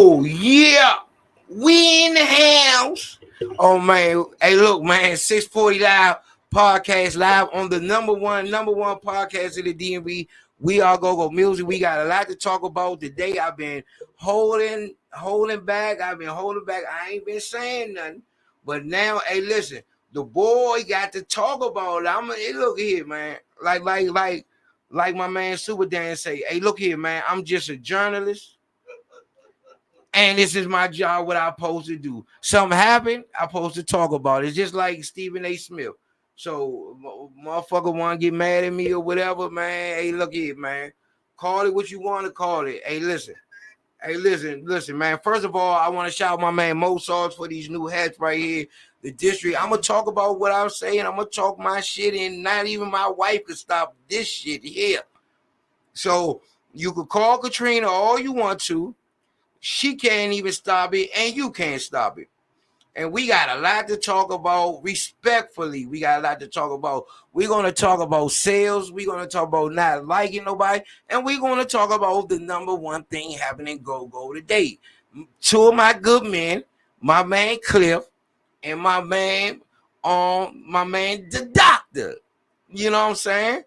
Oh yeah, we in the house. Oh man, hey look man, 640 live podcast live on the number one podcast in the DMV. We are go music. We got a lot to talk about today. I've been holding back. I've been holding back. I ain't been saying nothing, but now, hey, listen, the boy got to talk about it. Hey, look here, man. Like my man Super Dan say. Hey, look here, man. I'm just a journalist. And this is my job, what I'm supposed to do. Something happened, I'm supposed to talk about it. It's just like Stephen A. Smith. So, motherfucker want to get mad at me or whatever, man. Hey, look here, man. Call it what you want to call it. Hey, listen. Hey, listen, man. First of all, I want to shout my man Mozart for these new hats right here. The district. I'm going to talk about what I'm saying. I'm going to talk my shit, and not even my wife could stop this shit here. So, you could call Katrina all you want to. She can't even stop it, and you can't stop it. And we got a lot to talk about respectfully. We got a lot to talk about. We're going to talk about sales. We're going to talk about not liking nobody. And we're going to talk about the number one thing happening go today. Two of my good men, my man Cliff and my man the doctor. You know what I'm saying?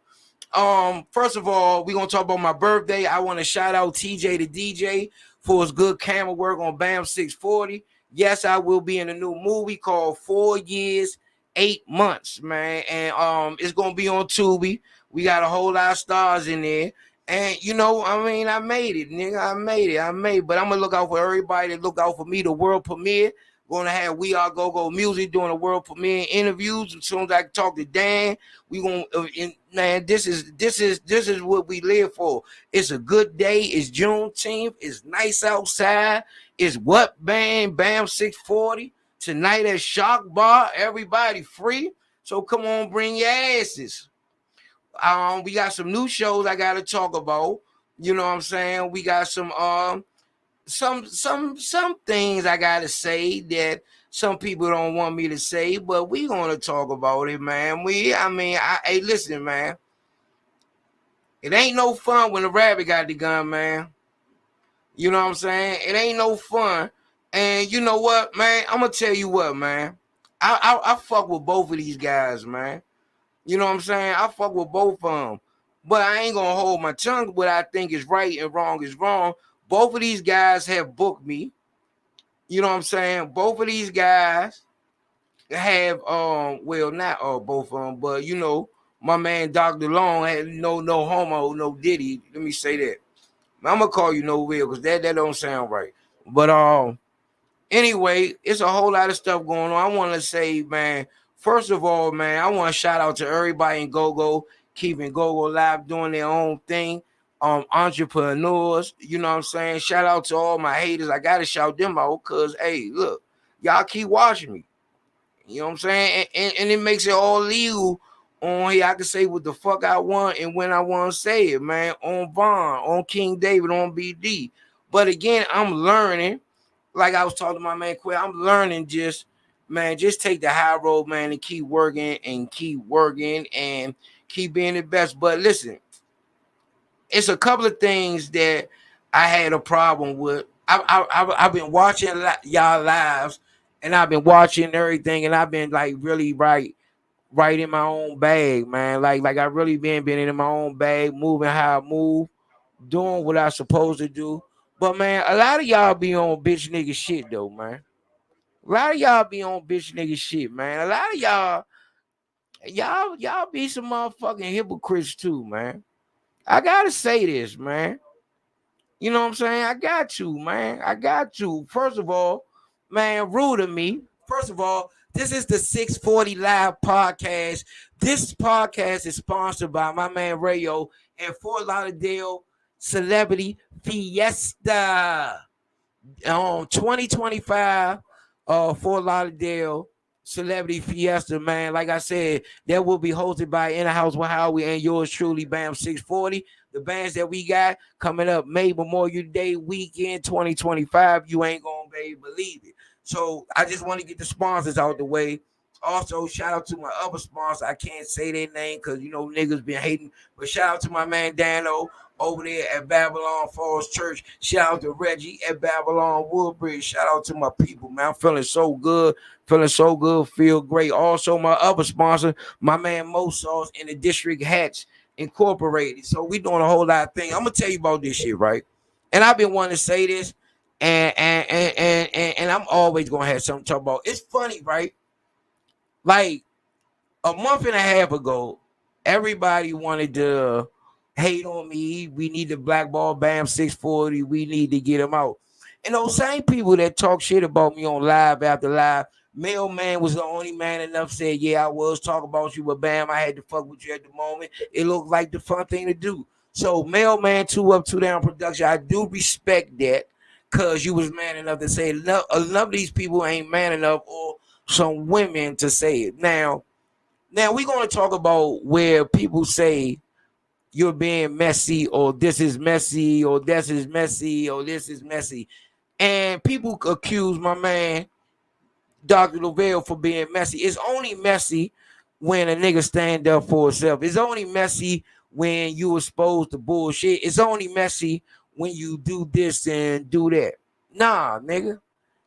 First of all, we're gonna talk about my birthday. I want to shout out TJ the DJ for his good camera work on BAM 640. Yes, I will be in a new movie called 4 Years, 8 Months, man. And it's gonna be on Tubi. We got a whole lot of stars in there. And I made it, nigga. I made it. But I'm gonna look out for everybody that look out for me. The world premiere. Gonna have We Are Go Music doing a world premiere interviews. As soon as I talk to Dan, we gonna man. This is what we live for. It's a good day. It's Juneteenth. It's nice outside. It's what Bam 640 tonight at Shock Bar. Everybody free. So come on, bring your asses. We got some new shows I gotta talk about. You know what I'm saying? We got some things I gotta say that some people don't want me to say, but we gonna talk about it, man. Hey, listen, man. It ain't no fun when the rabbit got the gun, man. You know what I'm saying? It ain't no fun. And you know what, man? I'm gonna tell you what, man. I fuck with both of these guys, man. You know what I'm saying? I fuck with both of them. But I ain't gonna hold my tongue. What I think is right and wrong is wrong. Both of these guys have booked me. You know what I'm saying? Both of these guys have well, not both of them, but my man Dr. Long had no homo, no diddy. Let me say that. I'm gonna call you no real because that don't sound right. But anyway, it's a whole lot of stuff going on. I want to say, man, first of all, man, I want to shout out to everybody in Go, keeping Go live, doing their own thing. Entrepreneurs, you know what I'm saying? Shout out to all my haters. I gotta shout them out because hey, look, y'all keep watching me. You know what I'm saying? And it makes it all legal on here. I can say what the fuck I want and when I want to say it, man. On Vaughn, on King David, on BD. But again, I'm learning. Like I was talking to my man Quay, I'm learning just take the high road, man, and keep working and keep being the best. But listen, it's a couple of things that I had a problem with. I've been watching y'all lives, and I've been watching everything, and I've been like really right in my own bag, man. Like I really been in my own bag, moving how I move, doing what I supposed to do. But man, a lot of y'all be on bitch nigga shit though, man. A lot of y'all be on bitch nigga shit, man. A lot of y'all be some motherfucking hypocrites too, man. I gotta say this, man. You know what I'm saying? I got to, man. I got to. First of all, man, rude to me. First of all, this is the 640 Live podcast. This podcast is sponsored by my man Rayo and Fort Lauderdale Celebrity Fiesta. 2025 Fort Lauderdale Celebrity Fiesta, man. Like I said, that will be hosted by In the House with Howie and yours truly, Bam 640. The bands that we got coming up May Memorial Day weekend 2025, you ain't gonna be able to believe it. So I just want to get the sponsors out the way. Also, shout out to my other sponsor. I can't say their name because niggas been hating, but shout out to my man Dano. over there at Babylon Falls Church. Shout out to Reggie at Babylon Woodbridge. Shout out to my people, man. I'm feeling so good. Feeling so good. Feel great. Also, my other sponsor, my man Mo Sauce and the District Hats Incorporated. So we doing a whole lot of things. I'm gonna tell you about this shit, right? And I've been wanting to say this, and I'm always gonna have something to talk about. It's funny, right? Like a month and a half ago, everybody wanted to hate on me. We need to blackball Bam 640. We need to get him out. And those same people that talk shit about me on live after live, Mailman was the only man enough said, yeah, I was talking about you, but Bam, I had to fuck with you at the moment. It looked like the fun thing to do. So Mailman 2 Up, 2 Down production, I do respect that because you was man enough to say it. None of these people ain't man enough or some women to say it. Now we're going to talk about where people say you're being messy or this is messy or this is messy or this is messy. And people accuse my man, Dr. Lavelle, for being messy. It's only messy when a nigga stand up for himself. It's only messy when you exposed to bullshit. It's only messy when you do this and do that. Nah, nigga.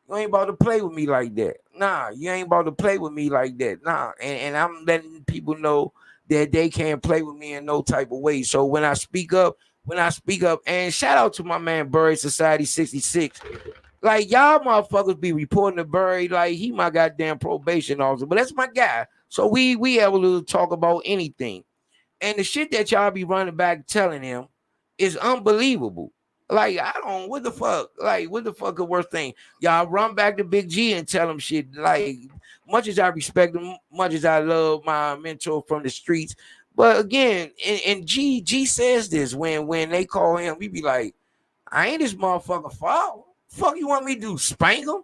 You ain't about to play with me like that. Nah, you ain't about to play with me like that. Nah. And I'm letting people know that they can't play with me in no type of way. So when I speak up, and shout out to my man Bird Society 66. Like y'all motherfuckers be reporting to Bird like he my goddamn probation officer, but that's my guy. So we able to talk about anything. And the shit that y'all be running back telling him is unbelievable. Like, I don't, what the fuck? Like, what the fuck the worst thing? Y'all run back to Big G and tell him shit. Like, much as I respect him, much as I love my mentor from the streets. But again, and G says this when they call him, we be like, I ain't this motherfucker fault. Fuck you want me to do? Spank him?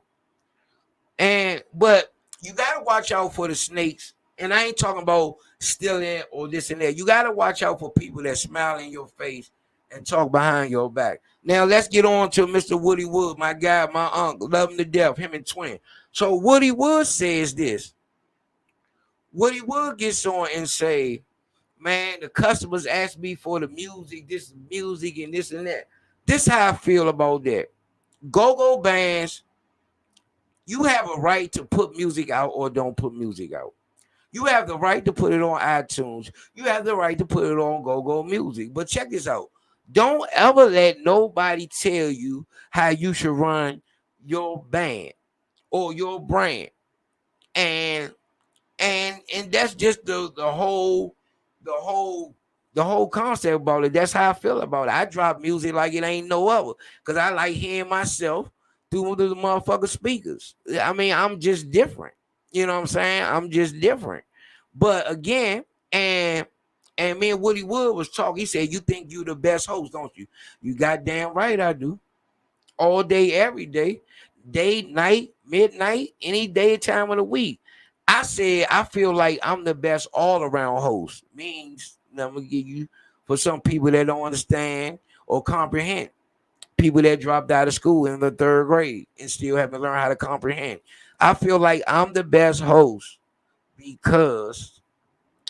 But you gotta watch out for the snakes. And I ain't talking about stealing or this and that. You gotta watch out for people that smile in your face and talk behind your back. Now let's get on to Mr. Woody Wood, my guy, my uncle, love him to death, him and Twin. So Woody Wood says this. Woody Wood gets on and say, man, the customers ask me for the music, this music and this and that. This is how I feel about that. Go-go bands, you have a right to put music out or don't put music out. You have the right to put it on iTunes. You have the right to put it on Go-Go Music. But check this out. Don't ever let nobody tell you how you should run your band or your brand. And that's just the whole concept about it. That's how I feel about it. I drop music like it ain't no other. Because I like hearing myself through the motherfucking speakers. I mean, I'm just different. You know what I'm saying? I'm just different. But again, and me and Woody Wood was talking. He said, you think you the best host, don't you? You goddamn right I do. All day, every day. Day, night, midnight, any day, time of the week. I said, I feel like I'm the best all-around host. Means, I'm going to give you, for some people that don't understand or comprehend, people that dropped out of school in the 3rd grade and still haven't learned how to comprehend. I feel like I'm the best host because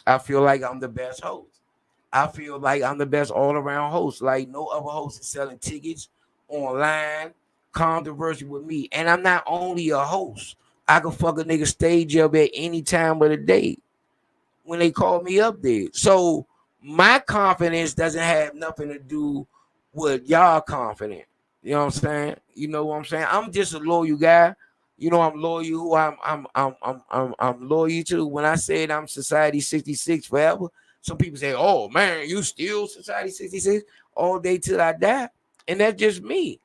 I feel like I'm the best host. I feel like I'm the best all-around host. Like no other host is selling tickets online, controversy with me. And I'm not only a host. I can fuck a nigga stage up at any time of the day when they call me up there. So my confidence doesn't have nothing to do with y'all confidence. You know what I'm saying? You know what I'm saying? I'm just a loyal guy. You know I'm loyal. Who I'm loyal to. When I said I'm Society 66 forever, some people say, "Oh man, you still Society 66 all day till I die," and that's just me.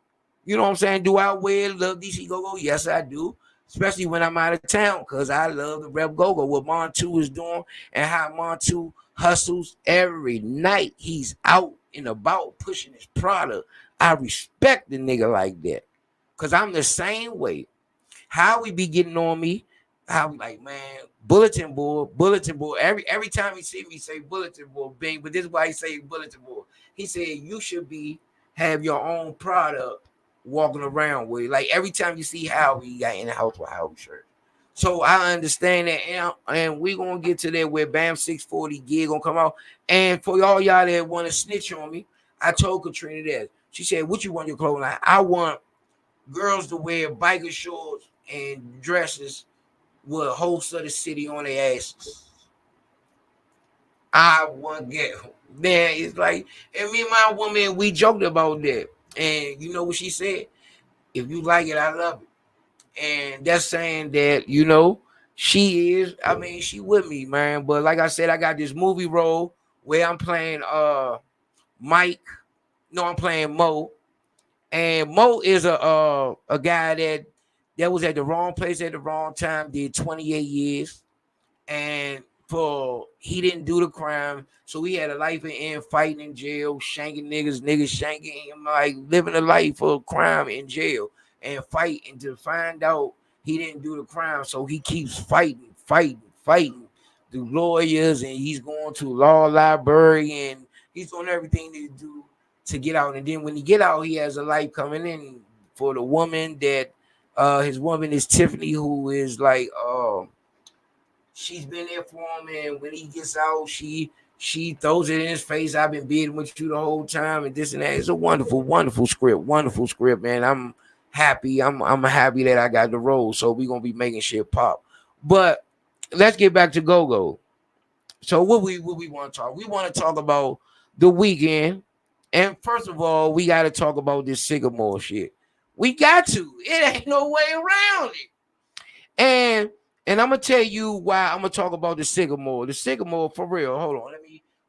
You know what I'm saying? Do I wear Love DC Go Go? Yes, I do. Especially when I'm out of town, because I love the Rep Go Go. What Montu is doing and how Montu hustles every night. He's out and about pushing his product. I respect the nigga like that. Because I'm the same way. How we be getting on me, how we like, man, bulletin board. Every time he see me, say bulletin board, bing. But this is why he say bulletin board. He said you should have your own product walking around with. Like every time you see Howie, you got in the house with Howie shirt. So I understand that, and we gonna get to that where Bam 640 gig gonna come out. And for y'all that want to snitch on me, I told Katrina that. She said, "What you want your clothing line?" I want girls to wear biker shorts and dresses with host of the city on their asses. I want get man. It's like, and me and my woman, we joked about that, and you know what she said? If you like it, I love it, and that's saying that she is. I mean, she with me, man. But like I said, I got this movie role where I'm playing Mike. No, I'm playing Mo, and Mo is a guy that was at the wrong place at the wrong time. Did 28 years, and for he didn't do the crime, so he had a life in fighting in jail, shanking niggas shanking him, like living a life of crime in jail and fighting to find out he didn't do the crime. So he keeps fighting the lawyers, and he's going to law library, and he's doing everything to do to get out. And then when he get out, he has a life coming in for the woman that his woman is Tiffany, who is like she's been there for him, and when he gets out, she throws it in his face. I've been beating with you the whole time, and this and that. It's a wonderful script, man. I'm happy. I'm happy that I got the role. So we're gonna be making shit pop. But let's get back to Go-Go. So what we want to talk? We want to talk about the weekend, and first of all, we got to talk about this Sycamore shit. We got to. It ain't no way around it. And I'm gonna tell you why I'm gonna talk about the Sycamore. The Sycamore, for real. Hold on.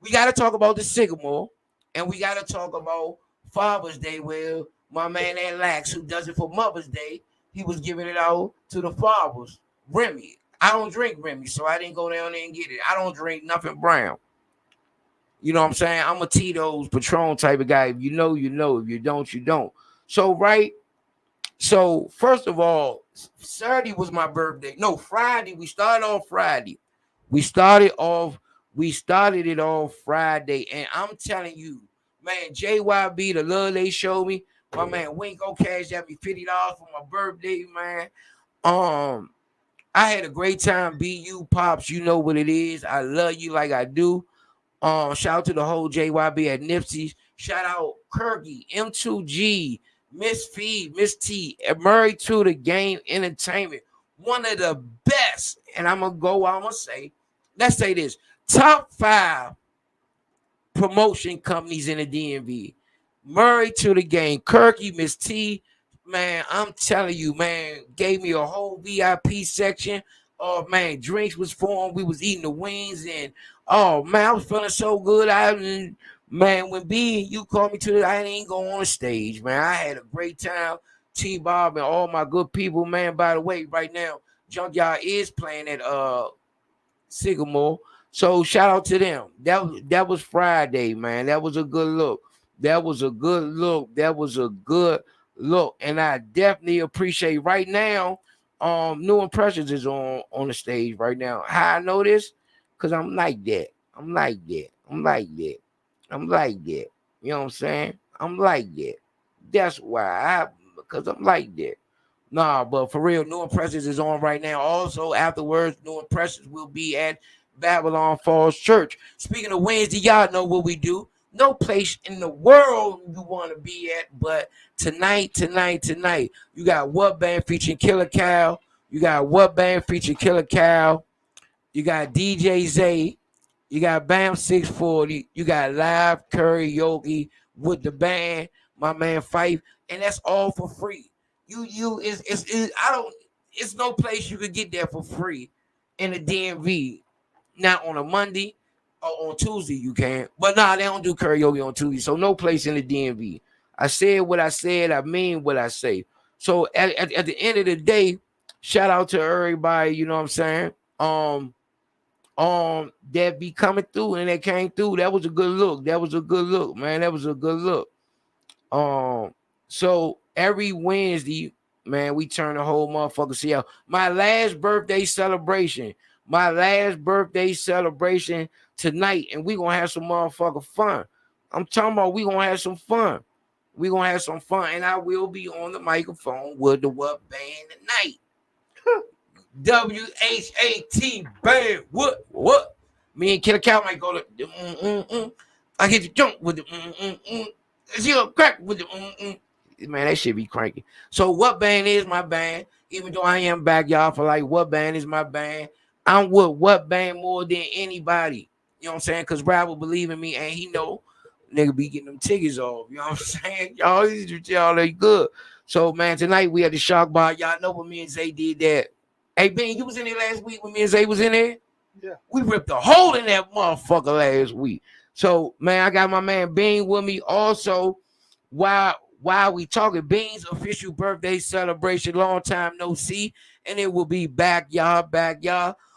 We gotta talk about the Sycamore, and we gotta talk about Father's Day, where my man at Lax, who does it for Mother's Day, he was giving it out to the fathers. Remy. I don't drink Remy, so I didn't go down there and get it. I don't drink nothing brown. You know what I'm saying? I'm a Tito's Patron type of guy. If you know, you know. If you don't, you don't. So, right? So, first of all, Saturday was my birthday. No, Friday. We started off Friday. We started it off Friday. And I'm telling you, man, JYB, the love they showed me, my man Winko cashed at me $50 for my birthday, man. I had a great time. BU Pops, you know what it is. I love you like I do. Shout out to the whole JYB at Nipsey's. Shout out Kirky, M2G, Miss Feed, Miss T, Murray to the Game Entertainment. One of the best. And I'm gonna say, let's say this. Top 5 promotion companies in the DMV. Murray to the Game, Kirky, Miss T. Man, I'm telling you, man, gave me a whole VIP section. Oh man, drinks was formed. We was eating the wings, and oh man, I was feeling so good. Man, when you called me I didn't go on the stage, man. I had a great time. T-Bob and all my good people, man. By the way, right now, Junkyard is playing at Sycamore. So shout out to them. That was Friday, man. That was a good look. And I definitely appreciate right now. New Impressions is on the stage right now. How I know this? Cause I'm like that. You know what I'm saying? I'm like that. That's why because I'm like that. Nah, but for real, New Impressions is on right now. Also, afterwards, New Impressions will be at Babylon Falls Church. Speaking of Wednesday, y'all know what we do. No place in the world you want to be at, but tonight, you got What Band featuring Killer Cow. You got DJ Zay. You got Bam 640. You got live karaoke with the band, my man Fife, and that's all for free. It's no place you could get there for free in the DMV. Not on a Monday or on Tuesday you can, but they don't do karaoke on Tuesday, so no place in the DMV. I said what I said. I mean what I say. So at the end of the day, shout out to everybody. You know what I'm saying? That be coming through and that came through. That was a good look, man. That was a good look. So every Wednesday, man, we turn the whole motherfucker see out. My last birthday celebration tonight, and we gonna have some motherfucker fun. I'm talking about we gonna have some fun. And I will be on the microphone with the What Band tonight. WHAT band. What? Me and Killer Cow might go to I hit the jump with the zero crack with the man, that shit be cranky. So what band is my band? Even though I am backyard for like what band is my band? I'm with what band more than anybody. You know what I'm saying? Cause Brad will believe in me and he know nigga be getting them tickets off. You know what I'm saying? Y'all they good. So man, tonight we had the shock bar. Y'all know when me and Zay did that. Hey Ben, you was in there last week when me and Zay was in there? Yeah. We ripped a hole in that motherfucker last week. So man, I got my man Bean with me also. While we talking, Bean's official birthday celebration, long time no see, and it will be backyard,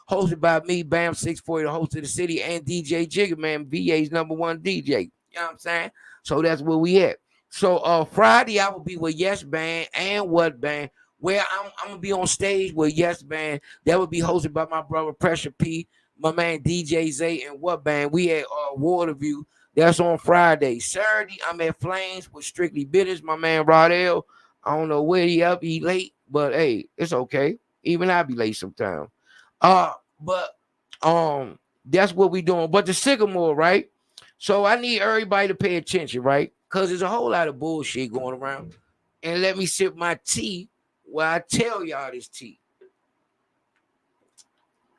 hosted by me, Bam 640, the host of the city, and DJ Jigga, man, VA's number one DJ. You know what I'm saying? So that's where we at. So Friday I will be with Yes Band and What Band, where I'm gonna be on stage with Yes Band. That will be hosted by my brother Pressure P, my man DJ Zay, and What Band. We at Waterview. That's on Friday. Saturday, I'm at Flames with Strictly Bitters. My man Rodell. I don't know where he up. He late, but hey, it's okay. Even I be late sometimes. But that's what we doing. But the Sycamore, right? So I need everybody to pay attention, right? Because there's a whole lot of bullshit going around. And let me sip my tea while I tell y'all this tea.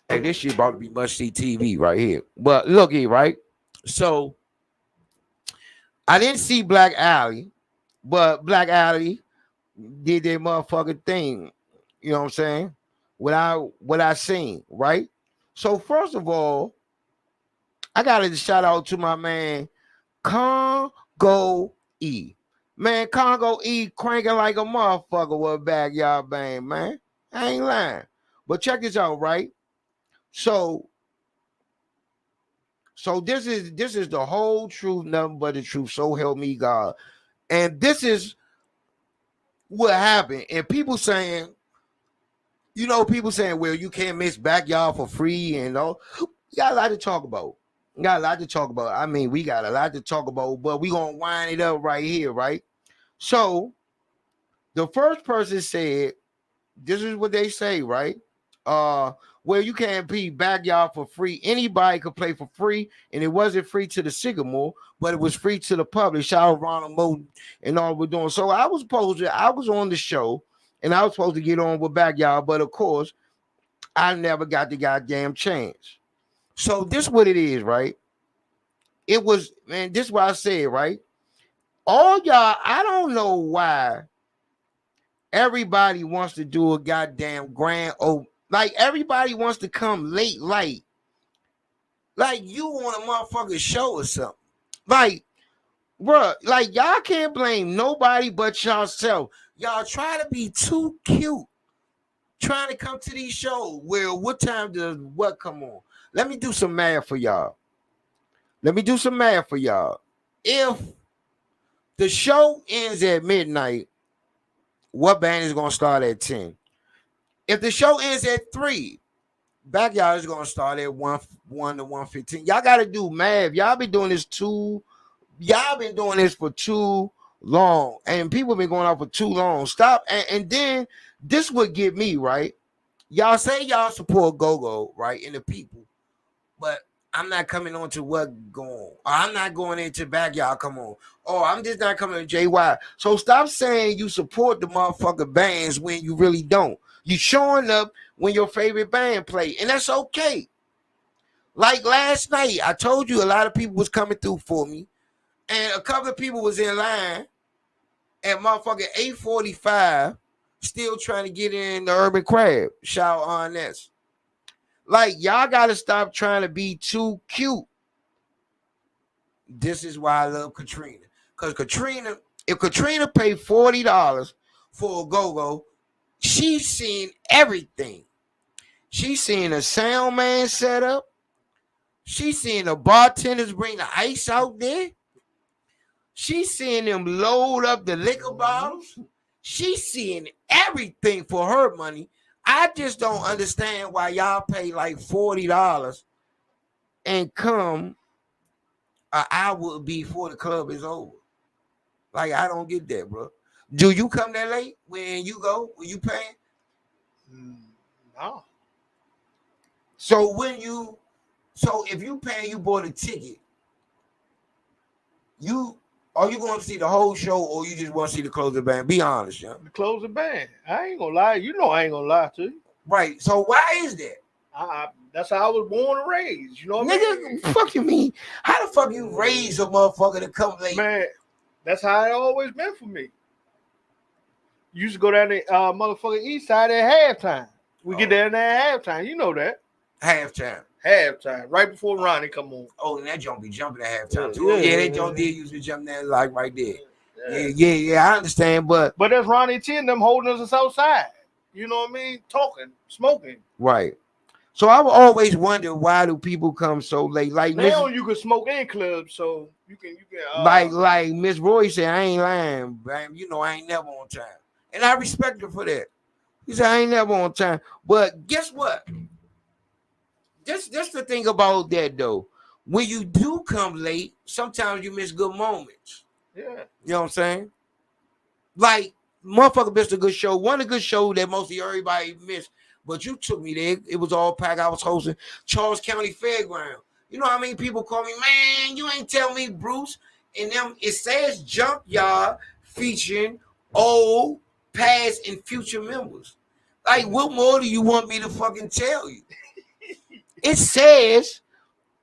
Hey, this shit about to be must see TV right here. But look here, right? So I didn't see Black Alley, but Black Alley did their motherfucking thing. You know what I'm saying? What I seen, right? So first of all, I gotta shout out to my man Congo E. Man, Congo E cranking like a motherfucker with a backyard bang, man. I ain't lying. But check this out, right? So this is the whole truth, nothing but the truth. So help me God. And this is what happened. And people saying, people saying, well, you can't miss backyard for free and all. You got a lot to talk about. Got a lot to talk about. I mean, we got a lot to talk about, but we gonna wind it up right here, right? So the first person said, this is what they say, right? Uh, well, you can't be backyard for free. Anybody could play for free, and it wasn't free to the Sycamore, but it was free to the public. Shout out Ronald Moten and all we're doing. So I was on the show, and I was supposed to get on with backyard, but of course, I never got the goddamn chance. So this what it is, right? It was, man, this is what I said, right? All y'all, I don't know why everybody wants to do a goddamn grand old, like everybody wants to come late light. Like you want a motherfucking show or something. Like, bruh, like y'all can't blame nobody but yourself. Y'all try to be too cute trying to come to these shows. Well, what time does what come on? Let me do some math for y'all. If the show ends at midnight, what band is gonna start at 10? If the show ends at 3, backyard is gonna start at 1 to 1:15. Y'all gotta do math. Y'all been doing this for too long. And people been going out for too long. Stop. And then this would get me, right? Y'all say y'all support Go-Go, right? And the people, but I'm not coming on to what going on. Or I'm not going into backyard, come on. Or I'm just not coming to JY. So stop saying you support the motherfucking bands when you really don't. You showing up when your favorite band play, and that's okay. Like last night, I told you a lot of people was coming through for me, and a couple of people was in line at motherfucking 8:45, still trying to get in the Urban Crab. Shout on this. Like, y'all gotta stop trying to be too cute. This is why I love Katrina. Because if Katrina paid $40 for a go-go, she's seen everything. She's seen a sound man set up. She's seen the bartenders bring the ice out there. She's seeing them load up the liquor bottles. She's seeing everything for her money. I just don't understand why y'all pay like $40 and come an hour before the club is over. Like, I don't get that, bro. Do you come that late when you go? When you paying? No. So if you paying, you bought a ticket. Are you going to see the whole show, or you just want to see the closing band? Be honest, young. The closing band. I ain't gonna lie. You know I ain't gonna lie to you. Right. So why is that? That's how I was born and raised. You know what I mean? Nigga, fuck you mean? How the fuck you raise a motherfucker to come late? Man, that's how it always been for me. You used to go down the motherfucking east side at halftime. We get down there at halftime. You know that. Halftime. Halftime. Right before Ronnie come on. Oh, and that joint be jumping at halftime too. Yeah, that joint did used to jump there like right there. Yeah, I understand, but that's Ronnie T and them holding us outside. You know what I mean? Talking, smoking. Right. So I would always wonder, why do people come so late? Like now you can smoke in clubs, so you can like Miss Roy said, I ain't lying, man. You know I ain't never on time. And I respect her for that. He said I ain't never on time. But guess what? Just the thing about that though. When you do come late, sometimes you miss good moments. Yeah. You know what I'm saying? Like, motherfucker missed a good show. One of the good shows that mostly everybody missed. But you took me there. It was all packed. I was hosting Charles County Fairground. You know how many people call me, man, you ain't tell me, Bruce. And them, it says Junkyard featuring old, past, and future members. Like, what more do you want me to fucking tell you? It says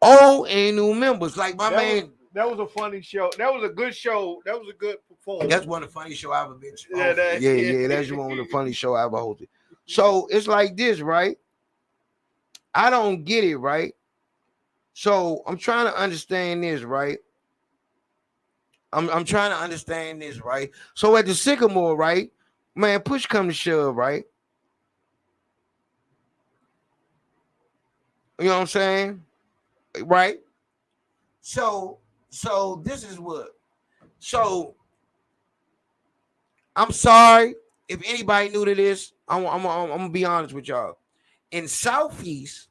old and new members. Like my man. That was a funny show. That was a good show. That was a good performance. That's one of the funniest shows I've ever been to. Yeah. That's one of the funniest shows I ever hosted. So it's like this, right? I don't get it, right? So I'm trying to understand this, right? I'm trying to understand this, right? So at the Sycamore, right? Man, push come to shove, right? You know what I'm saying? Right? So this is what. So I'm sorry if anybody new to this. I'm gonna be honest with y'all. In Southeast,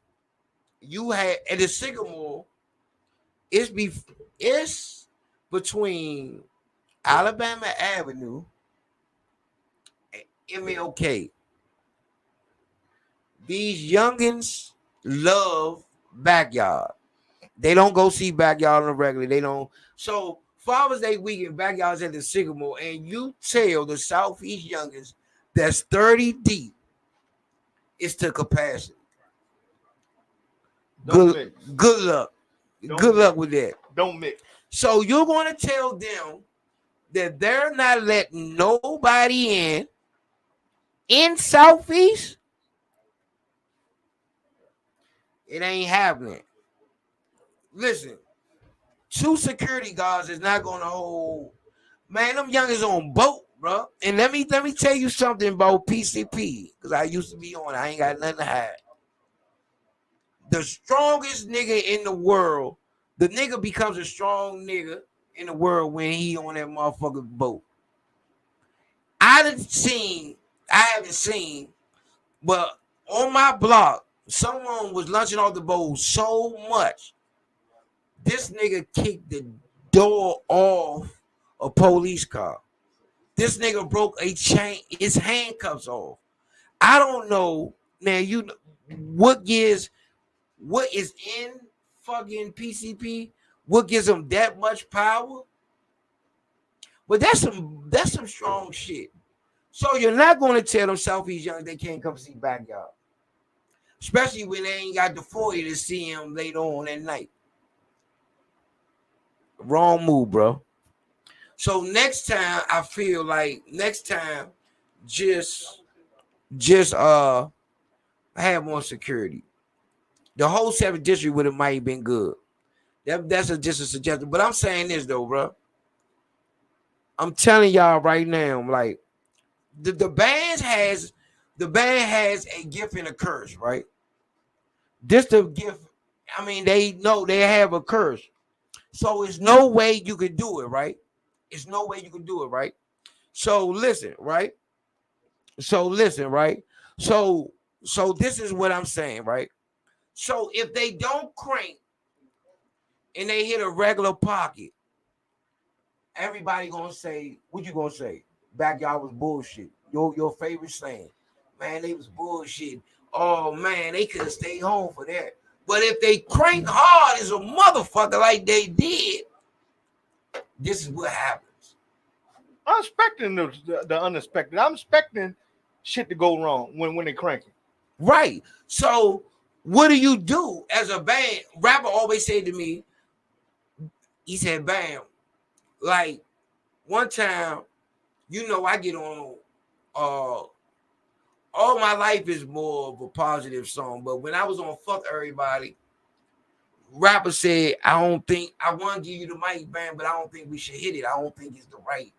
you had at the Sycamore. It's between Alabama Avenue and MLK. These youngins love Backyard. They don't go see Backyard on the regular. They don't. So Father's Day weekend, Backyard's at the Sycamore, and you tell the Southeast youngins that's 30 deep, it's to capacity. Good luck. Good luck with that. Don't mix. So you're going to tell them that they're not letting nobody in Southeast? It ain't happening. Listen, 2 security guards is not going to hold. Man, them youngins on boat, bro. And let me tell you something about PCP, because I used to be on. I ain't got nothing to hide. The strongest nigga in the world, the nigga becomes a strong nigga in the world when he on that motherfucking boat. I haven't seen, but on my block, someone was lunching off the boat so much, this nigga kicked the door off a police car. This nigga broke a chain, his handcuffs off. I don't know. Now, you know what is in fucking PCP? What gives them that much power? But that's some strong shit. So you're not going to tell them Southeast young they can't come see Backyard, especially when they ain't got the 40 to see him later on at night. Wrong move, bro. So next time, I feel like just have more security. The whole 7th district would have might have been good. That's just a suggestion. But I'm saying this though, bro. I'm telling y'all right now, like the band has a gift and a curse, right? This the gift. I mean, they know they have a curse. So it's no way you can do it, right? It's no way you can do it, right? So listen, right? So this is what I'm saying, right? So if they don't crank and they hit a regular pocket, everybody gonna say, what you gonna say? Backyard was bullshit. Your favorite saying. Man, they was bullshit. Oh man, they could have stayed home for that. But if they crank hard as a motherfucker like they did, this is what happens. I'm expecting the unexpected. I'm expecting shit to go wrong when they cranking. Right. So what do you do as a band? Rapper always said to me, he said, bam, like one time, I get on all my life is more of a positive song. But when I was on Fuck Everybody, rapper said, I don't think I want to give you the mic, band, but I don't think we should hit it. I don't think it's the right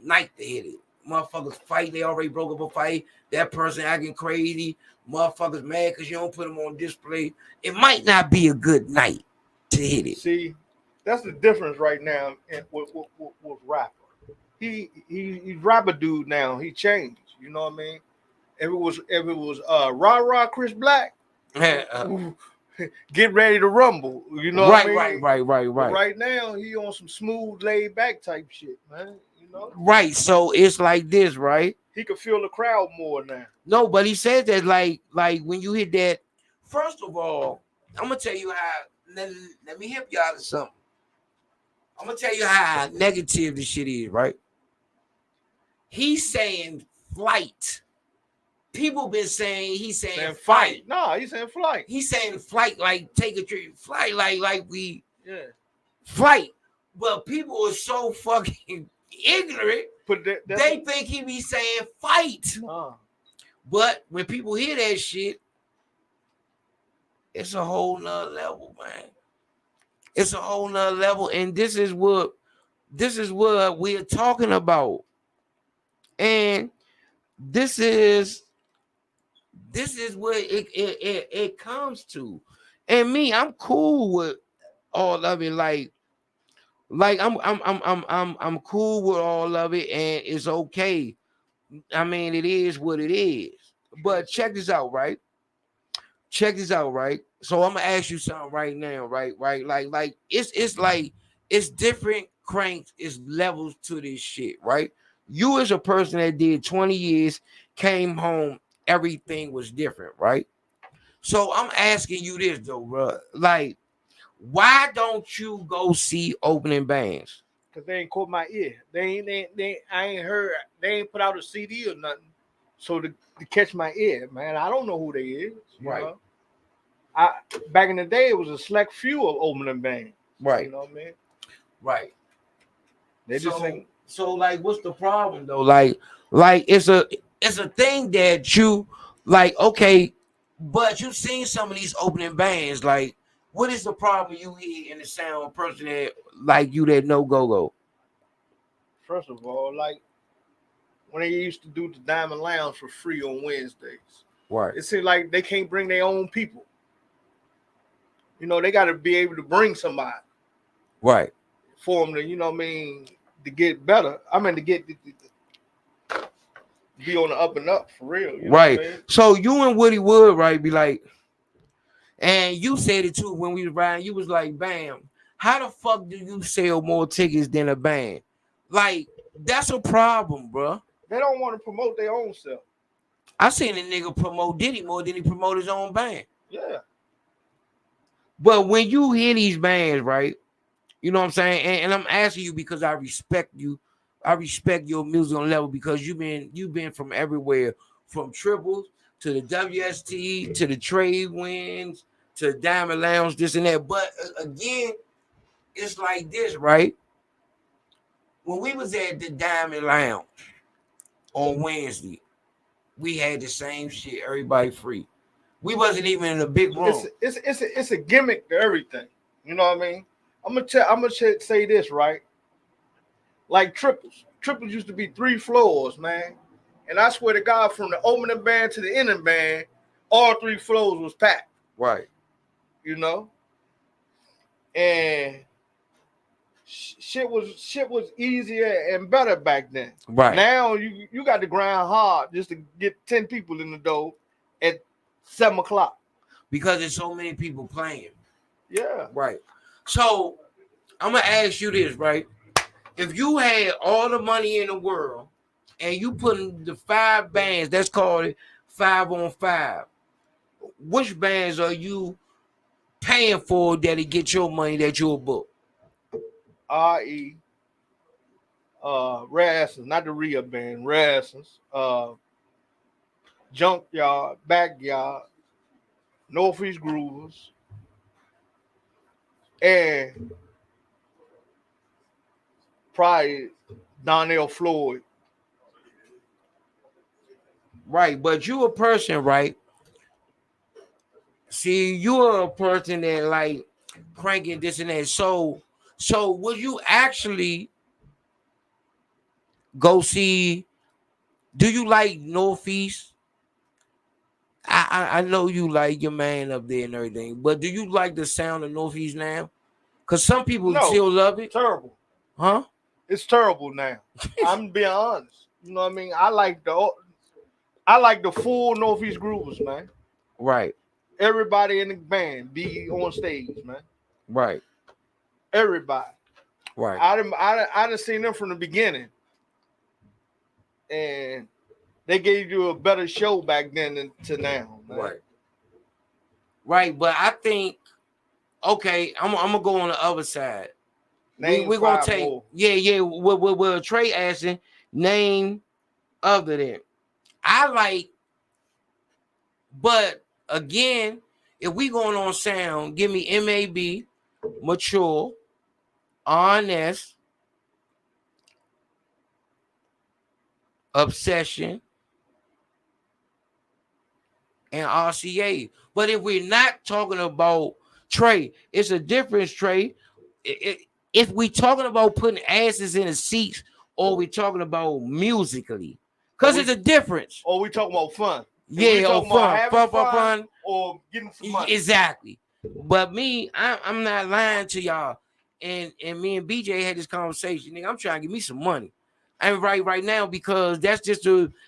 night to hit it. Motherfuckers fight, they already broke up a fight. That person acting crazy. Motherfuckers mad because you don't put them on display. It might not be a good night to hit it. See, that's the difference right now with rapper. He's rapper dude now. He changed. You know what I mean? If it was rah Chris Black, get ready to rumble. You know what I mean? Right. But right now he on some smooth, laid back type shit, man. You know? Right. So it's like this, right? He could feel the crowd more now. No, but he said that like when you hit that, first of all, I'm gonna tell you how let me help you out of something. I'm gonna tell you how negative this shit is, right? He's saying flight. People been saying he's saying fight. No, he's saying flight. He's saying flight like take a trip. Flight like we flight. But people are so fucking ignorant. They think he be saying fight. Nah. But when people hear that shit, it's a whole nother level, man. It's a whole nother level. And this is what we're talking about. And this is what it comes to. And me, I'm cool with all of it. Like I'm cool with all of it, and it's okay. I mean, it is what it is. But check this out, right? So I'm gonna ask you something right now, right? Like it's like it's different cranks, it's levels to this shit, right? You as a person that did 20 years, came home, everything was different, right? So I'm asking you this though, bro. Like, why don't you go see opening bands? Cause they ain't caught my ear. I ain't heard. They ain't put out a CD or nothing. So to catch my ear, man, I don't know who they is. Right. Know? Back in the day, it was a select few of opening bands. Right. You know what I mean? Right. They just think. So like, what's the problem though? Like it's a thing that you like. Okay, but you seen some of these opening bands. Like, what is the problem you hear in the sound of a person that like you that know go? First of all, like when they used to do the Diamond Lounge for free on Wednesdays, right? It seems like they can't bring their own people. You know, they got to be able to bring somebody, right? For them to, you know what I mean, to get better. I mean, to get be on the up and up for real. You know right. What I mean? So you and Woody Wood, right, be like, and you said it too when we was riding. You was like, bam, how the fuck do you sell more tickets than a band? Like, that's a problem, bro. They don't want to promote their own self. I seen a nigga promote Diddy more than he promote his own band. Yeah. But when you hear these bands, right, you know what I'm saying? And I'm asking you because I respect you. I respect your musical level because you've been from everywhere, from triples to the WST to the trade winds to Diamond Lounge, this and that. But again, it's like this, right? When we was at the Diamond Lounge on Wednesday, we had the same shit, everybody free. We wasn't even in a big room. It's a gimmick to everything. You know what I mean? I'm gonna say this, right? Like triples. Triples used to be 3 floors, man. And I swear to God, from the opening band to the ending band, all 3 floors was packed. Right. You know? And shit was easier and better back then. Right. Now you got to grind hard just to get 10 people in the door at 7 o'clock. Because there's so many people playing. Yeah. Right. So I'm gonna ask you this, right? If you had all the money in the world and you put in the 5 bands, that's called it 5 on 5. Which bands are you paying for that to get your money that you'll book? R.E. Rare Essence, not the real band, Rare Essence, Junkyard, Backyard, Northeast Groovers, and probably Donnell Floyd. Right, but you a person, right? See, you're a person that like cranking this and that. So would you actually go see? Do you like Northeast? I know you like your man up there and everything, but do you like the sound of Northeast now? Because some people No, still love it, terrible. huh? It's terrible now. I'm being honest. You know what I mean? I like the full Northeast Groovers, man. Right, Everybody in the band be on stage, man. right, Everybody. right, I done seen them from the beginning, and they gave you a better show back then than to now, man. right, right. But I think okay, I'm gonna go on the other side. Name We're gonna five take more. yeah. We're Trey asking name other than I like, but again, if we going on sound, give me MAB, mature, honest, obsession, and RCA. But if we're not talking about Trey, it's a difference, Trey. If we talking about putting asses in the seats, or we talking about musically, because it's a difference. Or we talking about fun. Yeah, or talking about having fun, or getting some money. exactly. But me, I'm not lying to y'all. And me and BJ had this conversation. Nigga, I'm trying to get me some money. I'm right now because that's just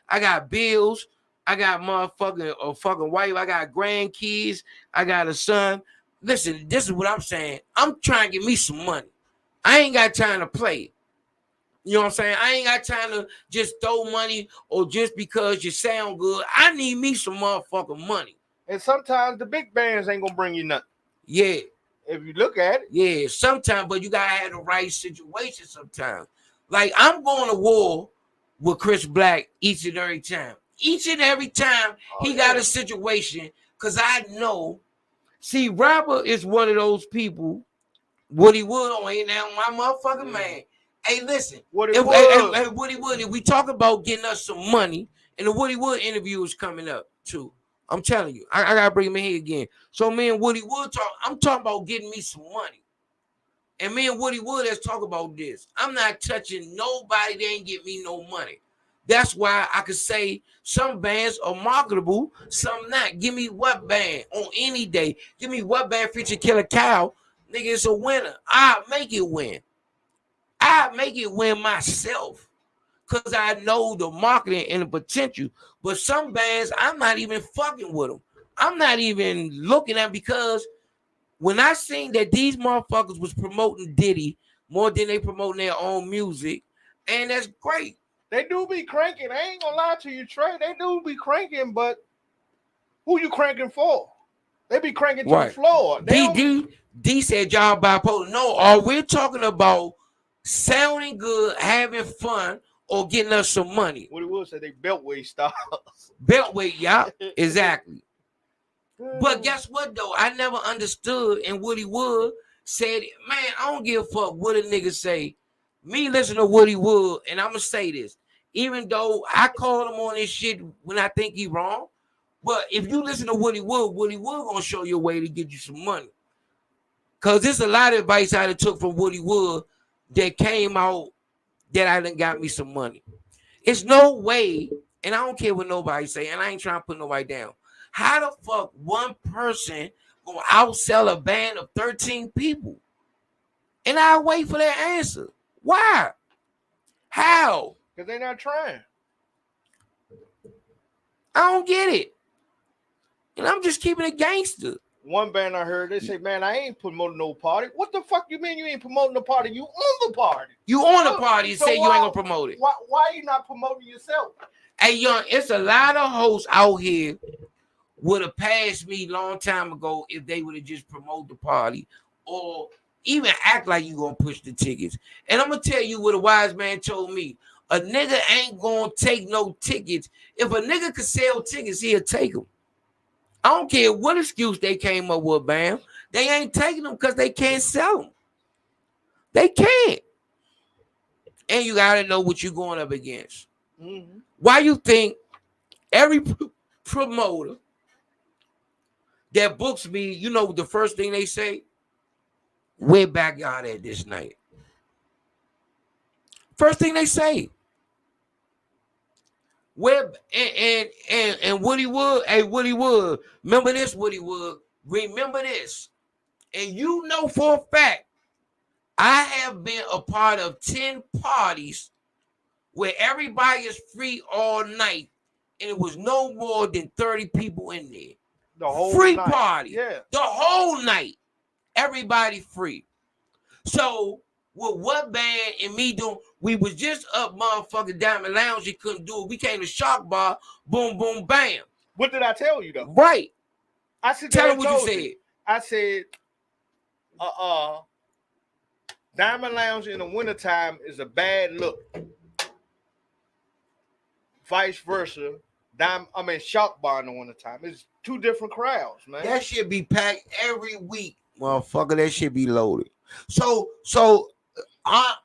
I got bills. I got motherfucking a fucking wife. I got grandkids. I got a son. Listen, this is what I'm saying. I'm trying to get me some money. I ain't got time to play. You know what I'm saying? I ain't got time to just throw money or just because you sound good. I need me some motherfucking money. And sometimes the big bands ain't gonna bring you nothing. Yeah. If you look at it. Yeah, sometimes, but you gotta have the right situation sometimes. Like I'm going to war with Chris Black each and every time. Each and every time he got a situation, because I know. See, Robert is one of those people. Woody Wood on here now, my motherfucking man. Hey, listen. Woody Wood, if we talk about getting us some money, and the Woody Wood interview is coming up too. I'm telling you, I gotta bring him in here again. So me and Woody Wood talk. I'm talking about getting me some money, and me and Woody Wood let's talk about this. I'm not touching nobody that ain't get me no money. That's why I could say some bands are marketable, some not. Give me what band on any day. Give me what band feature Killer Cow. Nigga, it's a winner. I'll make it win. I'll make it win myself. Because I know the marketing and the potential. But some bands, I'm not even fucking with them. I'm not even looking at because when I seen that these motherfuckers was promoting Diddy more than they promoting their own music, and that's great. They do be cranking. I ain't gonna lie to you, Trey. They do be cranking, but who you cranking for? They be cranking to the floor. D said y'all bipolar. No, are we talking about sounding good, having fun, or getting us some money? What it will say they beltway stars. Beltway, yeah, exactly. But guess what though? I never understood, and Woody Wood said, man, I don't give a fuck what a nigga say. Me listen to Woody Wood, and I'm gonna say this. Even though I call him on this shit when I think he wrong, but if you listen to Woody Wood gonna show you a way to get you some money. Cause there's a lot of advice I took from Woody Wood that came out that I done got me some money. It's no way, and I don't care what nobody say, and I ain't trying to put nobody down. How the fuck one person gonna outsell a band of 13 people? And I wait for that answer. Why? How? Because they're not trying. I don't get it. And I'm just keeping it gangster. One band I heard, they say, man, I ain't promoting no party. What the fuck you mean you ain't promoting the party? You on the party. You on the party and say you ain't gonna promote it. Why you not promoting yourself? Hey, young, it's a lot of hosts out here would have passed me long time ago if they would have just promoted the party or even act like you gonna push the tickets. And I'm gonna tell you what a wise man told me. A nigga ain't gonna take no tickets. If a nigga could sell tickets, he'll take them. I don't care what excuse they came up with, bam. They ain't taking them because they can't sell them. They can't. And you gotta know what you're going up against. Mm-hmm. Why you think every promoter that books me, you know the first thing they say? Where Backyard at this night? First thing they say. Where and Woody Wood, hey Woody Wood, remember this, Woody Wood, remember this. And you know for a fact, I have been a part of 10 parties where everybody is free all night, and it was no more than 30 people in there. The whole free night. Party. Yeah. The whole night. Everybody free. So with what band and me doing, we was just up motherfucking Diamond Lounge, you couldn't do it. We came to Shock Bar, boom, boom, bam. What did I tell you though? Right. I said, tell them what you said. I said, Diamond Lounge in the wintertime is a bad look. Vice versa. Shock Bar in the wintertime. It's two different crowds, man. That shit be packed every week. Motherfucker, that shit be loaded. So that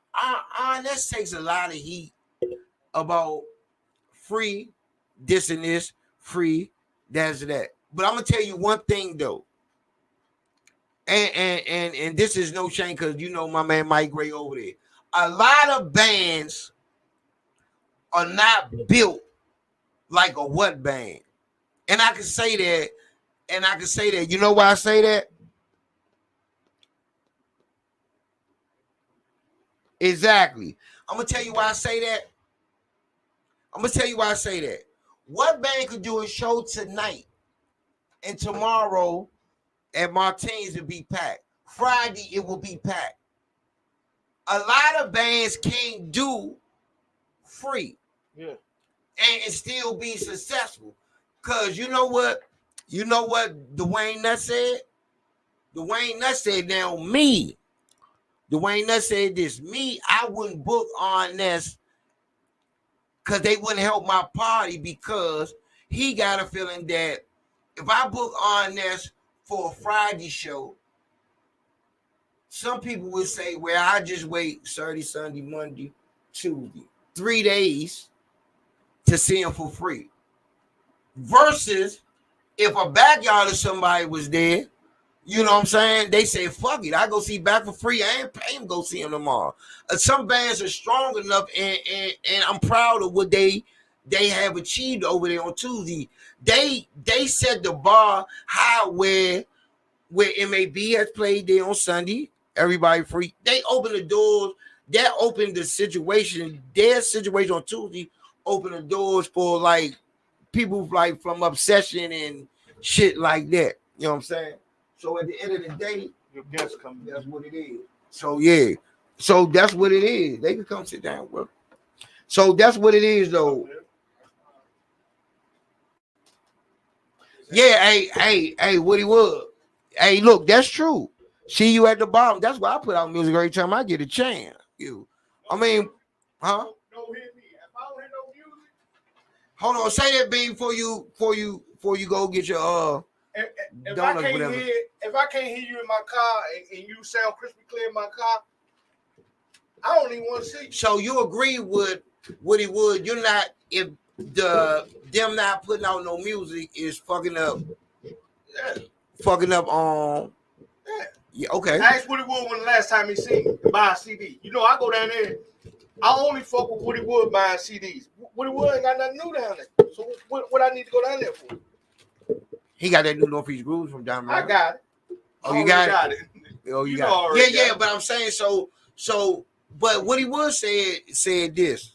takes a lot of heat about free, this and this, free, that's that. But I'm gonna tell you one thing though. And this is no shame because you know my man Mike Gray over there. A lot of bands are not built like a what band. And I can say that, You know why I say that? Exactly. I'm gonna tell you why I say that. What band could do a show tonight and tomorrow at Martine's will be packed? Friday it will be packed. A lot of bands can't do free. Yeah. And still be successful. Cause you know what Dwayne Nutt said? Dwayne Nutt said, now me. Dwayne Nutt said this. Me, I wouldn't book on this because they wouldn't help my party because he got a feeling that if I book on this for a Friday show, some people would say, well, I just wait Saturday, Sunday, Monday, Tuesday, 3 days to see him for free. Versus if a Backyard or somebody was there, you know what I'm saying? They say, fuck it, I go see Back for free. I ain't paying go see him tomorrow. Some bands are strong enough, and I'm proud of what they have achieved over there on Tuesday. They set the bar high where MAB has played there on Sunday. Everybody free. They open the doors. That opened the situation. Their situation on Tuesday opened the doors for like people like from Obsession and shit like that. You know what I'm saying? So at the end of the day, your guests come. That's what it is. So yeah. So that's what it is. They can come sit down, bro. So that's what it is, though. Yeah, hey, Woody Wood. Hey, look, that's true. See you at the bottom. That's why I put out music every time I get a chance. I mean, huh? Don't hit me. If I don't hear no music. Hold on, say that beat before you go get your If I can't hear you in my car and you sound crispy clear in my car, I don't even want to see you. So you agree with Woody Wood? You're not, if them not putting out no music is fucking up. Yeah. Fucking up on. Yeah, okay. I asked Woody Wood when the last time he seen me buy a CD. You know, I go down there. I only fuck with Woody Wood buying CDs. Woody Wood ain't got nothing new down there. So what I need to go down there for? He got that new Northeast Grooves from down there. I got it. Oh, you got it? Oh, you got it. Yeah, but I'm saying so. But Woody Wood said this.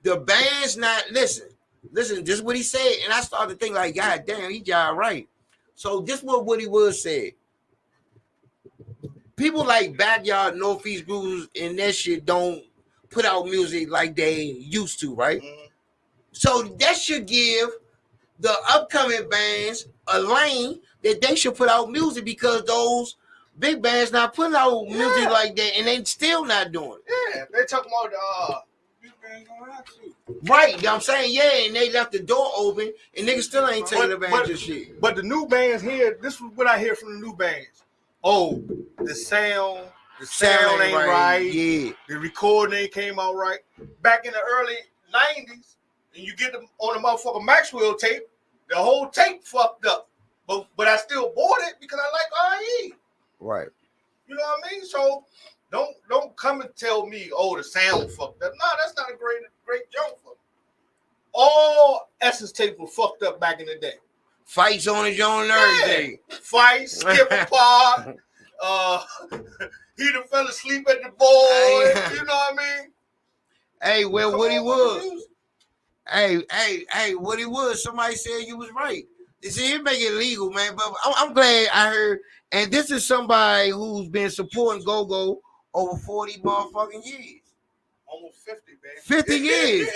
The band's not listen. This is what he said, and I started to think like, God damn, he got right. So this is what Woody Wood said. People like Backyard, Northeast Grooves, and that shit don't put out music like they used to, right? Mm-hmm. So that should give the upcoming bands a lane that they should put out music because those big bands not putting out music like that, and they still not doing it. Yeah, they talking about Big bands don't have to. Right, I'm saying, yeah, and they left the door open, and niggas still ain't taking advantage of shit. But the new bands here, this is what I hear from the new bands. Oh, the sound ain't right. Yeah. The recording ain't came out right. Back in the early 90s, and you get them on the motherfucking Maxwell tape, the whole tape fucked up. But I still bought it because I like R&E. Right. You know what I mean? So don't come and tell me, oh, the sound fucked up. No, that's not a great joke for me. All Essence tapes were fucked up back in the day. Fights on his own and everything. Fights, skip apart. He done fell asleep at the board. You know what I mean? Hey, well, Woody Wood. Hey, Woody Wood. Somebody said you was right. They said he make it legal, man. But I'm glad I heard. And this is somebody who's been supporting Go-Go over 40 motherfucking years. Almost 50, man. 50 years.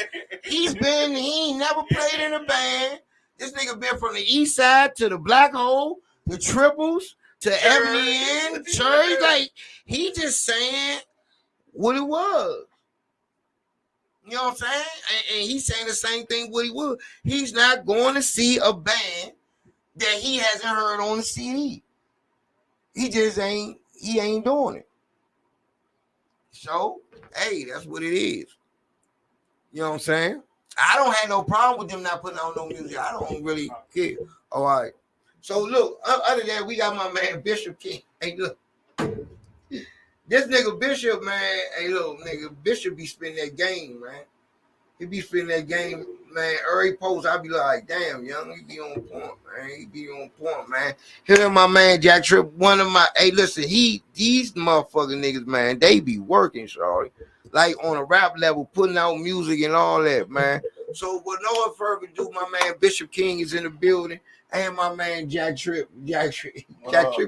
He ain't never played in a band. This nigga been from the east side to the Black Hole, the Triples, to Ebony Inn, Church. Like, he just saying what it was. You know what I'm saying? And he's saying the same thing what he would. He's not going to see a band that he hasn't heard on the CD. He ain't doing it. So, hey, that's what it is. You know what I'm saying? I don't have no problem with them not putting out no music. I don't really care. All right. So, look, other than that, we got my man Bishop King. Hey, look. This nigga Bishop, man. Hey, look, nigga, Bishop be spinning that game, man. He be spinning that game, man. Every post, I be like, damn, young, he be on point, man. He be on point, man. Here, my man Jack Tripp, one of my, hey, listen, these motherfucking niggas, man, they be working, sorry. Like on a rap level, putting out music and all that, man. So, with no further ado, my man Bishop King is in the building. And my man Jack Tripp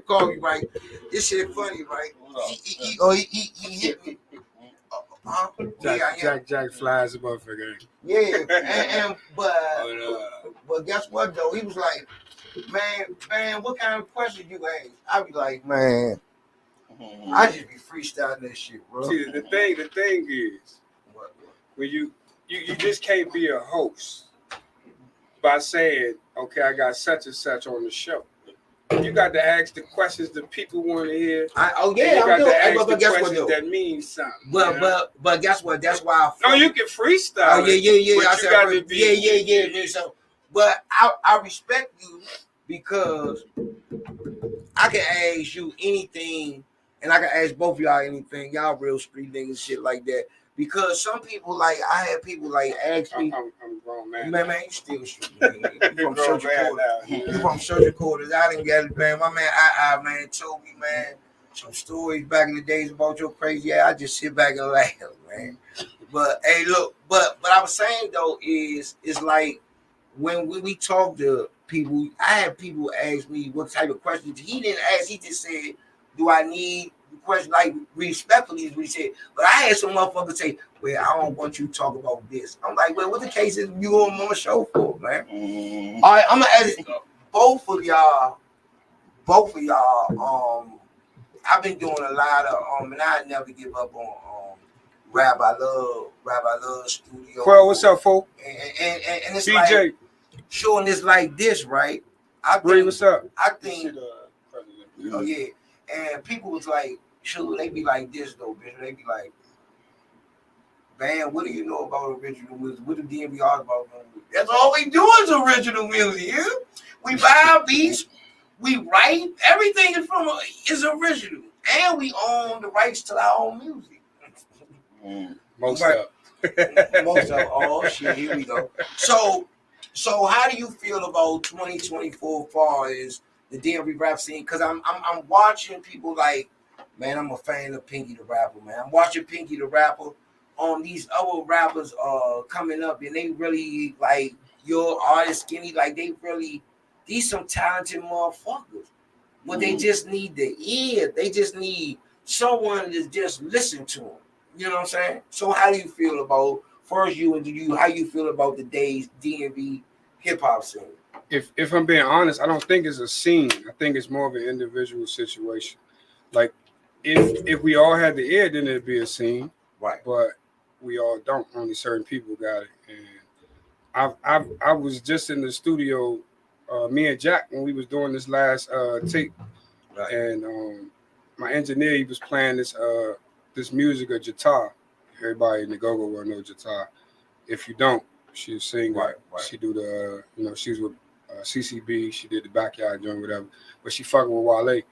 called me, right? This shit funny, right? He hit me. Jack flies a motherfucker. Yeah, but guess what though? He was like, man, what kind of question you ask? I be like, man, I just be freestyling that shit, bro. See, the thing is, when you just can't be a host by saying, okay, I got such and such on the show. You got to ask the questions that people want to hear. You got to ask the questions that mean something. But guess what? That's why you can freestyle. Oh yeah. I said, yeah. So, but I respect you because I can ask you anything, and I can ask both of y'all anything. Y'all real street niggas, shit like that. Because some people, like, I had people, like, ask me. I'm grown, man. Man, you still street. You from Surgical Quarters. You from Surgical Quarters. I didn't get it, man. My man, man, told me, man, some stories back in the days about your crazy ass. I just sit back and laugh, man. But, hey, look, but I was saying, though, is like, when we talk to people, I had people ask me what type of questions. He didn't ask. He just said, do I need question, like, respectfully is what he said. But I had some motherfuckers say, well, I don't want you to talk about this. I'm like, well, what the case is you on my show for, man? All right, I'm gonna ask both of y'all, I've been doing a lot of and I never give up on Rabbi Love Studio. Well, what's up, folk? And it's BJ. like showing this like this, right? What's up? I think yeah. And people was like, sure, they be like this though, bitch. They be like, man, what do you know about original music? What do DMV art about? That's all we do is original music. Yeah? We buy beats, we write, everything is original, and we own the rights to our own music. Most of. Oh shit, here we go. So how do you feel about 2024 far as the DMV rap scene? Because I'm watching people like, man, I'm a fan of Pinky the Rapper, man. I'm watching Pinky the Rapper. These other rappers coming up, and they really like your artist Skinny, like they really, these some talented motherfuckers. But they just need the ear. They just need someone to just listen to them. You know what I'm saying? So how do you feel about first you and you? How you feel about the days DMV hip hop scene? If I'm being honest, I don't think it's a scene. I think it's more of an individual situation. like if we all had the ear, then it'd be a scene. Right. But we all don't. Only certain people got it. And I was just in the studio, me and Jack, when we was doing this last tape, Right. and my engineer, he was playing this music of Jata. Everybody in the go-go will know Jata. If you don't, she'll sing. Right. She do the she's with CCB. She did the backyard joint, whatever. But she fucking with Wale. Right.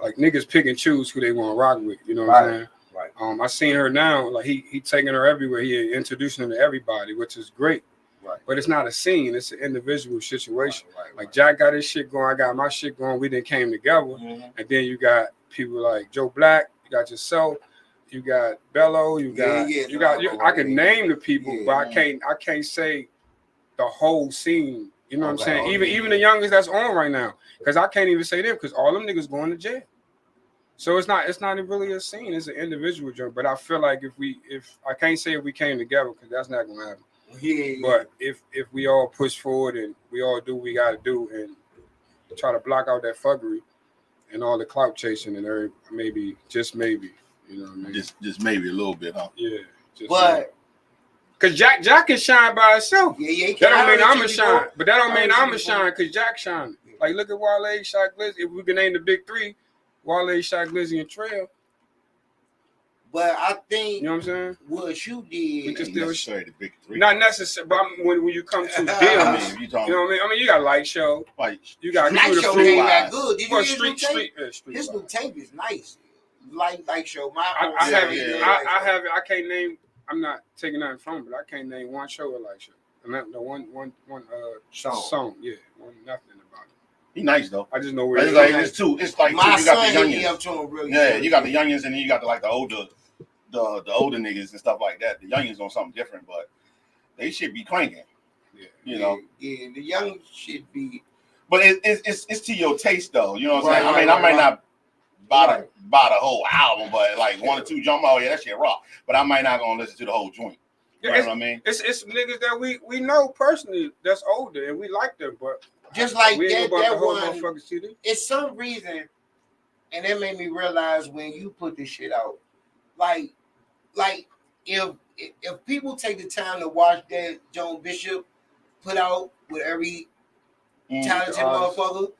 Like niggas pick and choose who they want to rock with. You know what I'm saying? Right. I seen her now. Like he taking her everywhere. He introducing her to everybody, which is great. Right. But it's not a scene. It's an individual situation. Right. Like Jack got his shit going. I got my shit going. We then came together. Mm-hmm. And then you got people like Joe Black. You got yourself. You got Bello. You got. I can name the people, but I can't say the whole scene. You know what I'm saying? Even the youngest that's on right now, because I can't even say them because all them niggas going to jail. So it's not really a scene. It's an individual joke. But I feel like if I can't say if we came together because that's not gonna happen. Yeah. But if we all push forward and we all do what we gotta do and try to block out that fuckery and all the clout chasing and maybe, just maybe, you know what I mean? Just maybe a little bit, huh? Yeah. But because Jack can shine by himself. Yeah. That don't mean I'm a shine. But that don't mean I'm a shine because Jack shine. Like look at Wale, Shot Glizzy. If we can name the big three, Wale, Shot Glizzy, and Trail. But I think you know what I'm saying. What you did, we can still necessarily the big three. Not necessarily, but when you come to deals, you know what I mean. I mean, you got Light Show, you got Light Show came out good. Did you hear Street? His new tape is nice. Light Show. I have it. I can't name. I'm not taking nothing from it, but I can't name one show of Light Show. And that the one song. Yeah, nothing about it. He nice though. I just know where it's two. It's like my two. You got the youngins. Really you got the youngins, and then you got the older niggas and stuff like that. The youngins on something different, but they should be cranking. Yeah, you know. Yeah, the young should be. But it's to your taste though. You know what I'm saying? I mean, I might not buy the whole album, but like one or two jump out, yeah, that shit rock. But I might not gonna listen to the whole joint. You know what I mean? It's niggas that we know personally that's older and we like them, but just like we that whole one. Motherfucking CD. It's some reason, and that made me realize when you put this shit out, like if people take the time to watch that Joan Bishop put out with every talented motherfucker,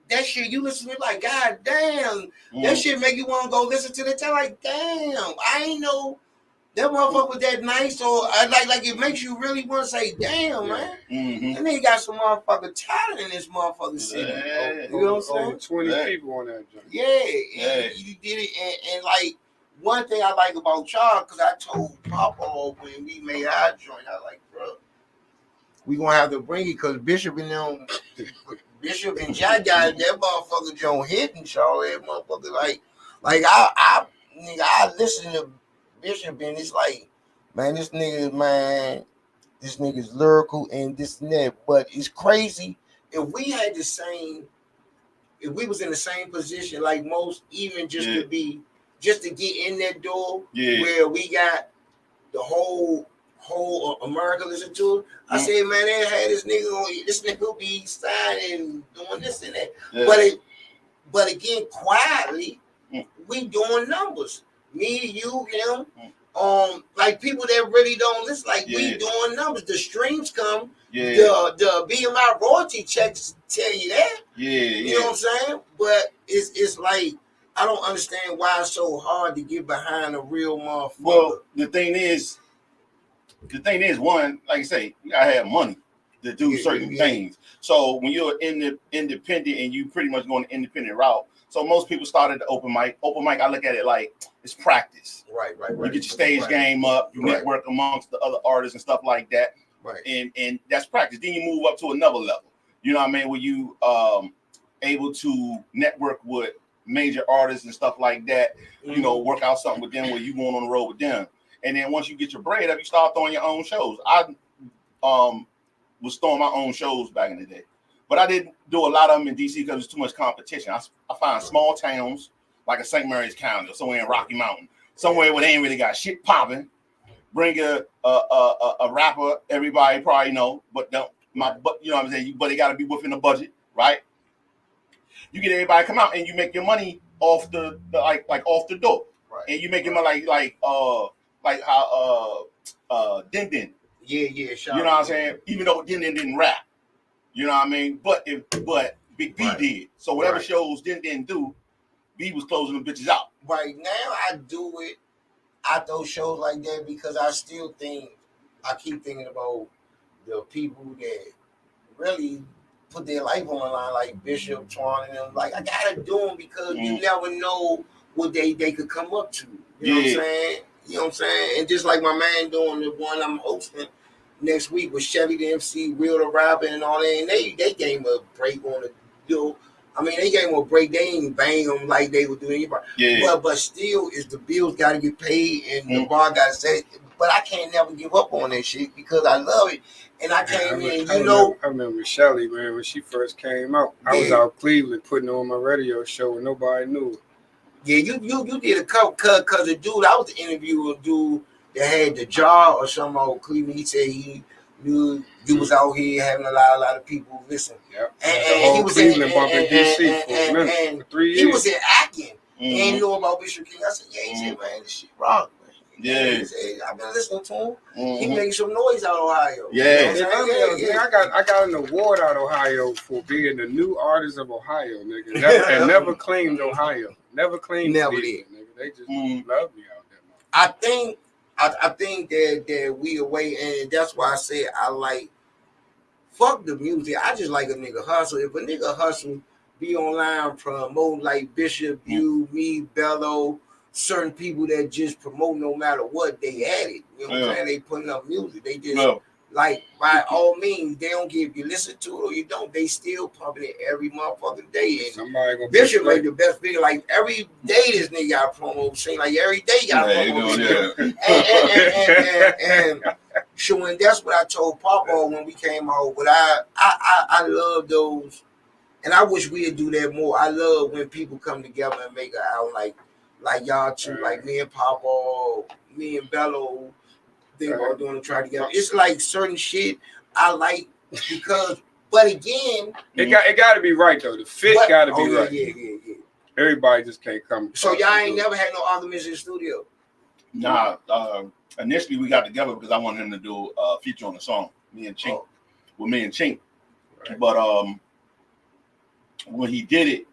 that shit you listen to it like, God damn, that shit make you want to go listen to the time like, damn, I ain't know that motherfucker was that nice, or like it makes you really want to say, damn, man. And then you got some motherfucker talent in this motherfucker city. You know what I'm saying? 20 people on that joint. Yeah, you did it, and like one thing I like about y'all, because I told Papa when we made our joint, I like, bro, we gonna have to bring it because Bishop and them, Bishop and Jack got that motherfucker joint hitting y'all. That motherfucker like I listen to Bishop and it's like, man, this nigga's lyrical and this and that. But it's crazy if we had if we was in the same position like most, even just to get in that door where we got the whole America listen to it. I said, man, they had this nigga be signing doing this and that. But again, quietly, we doing numbers. Me, you, him, like people that really don't listen, like we doing numbers. The streams come, the BMI royalty checks tell you that. You know what I'm saying? But it's like I don't understand why it's so hard to get behind a real motherfucker. Well, the thing is, one, like I say, you gotta have money to do certain things. So when you're independent and you pretty much going the independent route, so most people start at the open mic. Open mic, I look at it like it's practice. Right. You get your stage game up, you network amongst the other artists and stuff like that. Right. And that's practice. Then you move up to another level. You know what I mean? Where you able to network with major artists and stuff like that. You know, work out something with them where you going on the road with them. And then once you get your bread up, you start throwing your own shows. I was throwing my own shows back in the day. But I didn't do a lot of them in DC because there's too much competition. I find small towns like a St. Mary's County or somewhere in Rocky Mountain, somewhere where they ain't really got shit popping. Bring a rapper everybody probably know, but you know what I'm saying. But they got to be within the budget, right? You get everybody come out and you make your money off the like off the dope, Right. and you make him like how Din Din. Yeah. You know what I'm saying? Even though Din Din didn't rap, you know what I mean. But Big B did. So whatever shows Din Din do, B was closing them bitches out. Right now, I do it at those shows like that because I still think I keep thinking about the people that really put their life on the line, like Bishop, Twan, and them. Like I gotta do them because you never know what they could come up to. You know what I'm saying? You know what I'm saying? And just like my man doing the one I'm hosting next week with Chevy the MC, Real the Rapper, and all that, and they gave him a break on the deal. I mean, they gave him a break. They ain't bang them like they would do anybody. Yeah. But still, is the bills got to get paid and the bar got to say. But I can't never give up on that shit because I love it. And I came in, you know. I remember Shelly, man, when she first came out. I was out Cleveland putting her on my radio show and nobody knew. Yeah, you did a couple cut because the dude, I was interviewing a dude that had the jaw or something out Cleveland. He said he knew you was out here having a lot of people listen. Yeah. And he was Cleveland bumping DC for a minute, and for 3 years. He was in Acton. And he knew about Bishop King. I said, yeah, he said, man, this shit rock. Yeah, he said, I've been listening to him. He making some noise out of Ohio. Yeah, I got an award out of Ohio for being the new artist of Ohio, nigga. And never claimed Ohio. Never claimed Cleveland, nigga. They just love me out there. I think that we away, and that's why I said I like fuck the music. I just like a nigga hustle. If a nigga hustle, be online promote like Bishop, you, me, Bello, certain people that just promote no matter what, they at it. You know what I'm saying? They putting up music. They just like by all means, they don't give you listen to it or you don't. They still pumping it every motherfucking day. And Bishop made the best video. Like every day, this nigga got promo. Seem like every day got promo. And showing that's what I told Papa when we came out. But I love those, and I wish we'd do that more. I love when people come together and make an album like y'all two, like me and Papa, me and Bello. They all doing to try together. It's like certain shit I like because, but again, it got to be right though. The fit got to be right. Yeah. Everybody just can't come. So y'all ain't never had no arguments in the studio. Nah. Initially we got together because I wanted him to do a feature on the song. Me and Chink. Right. But when he did it,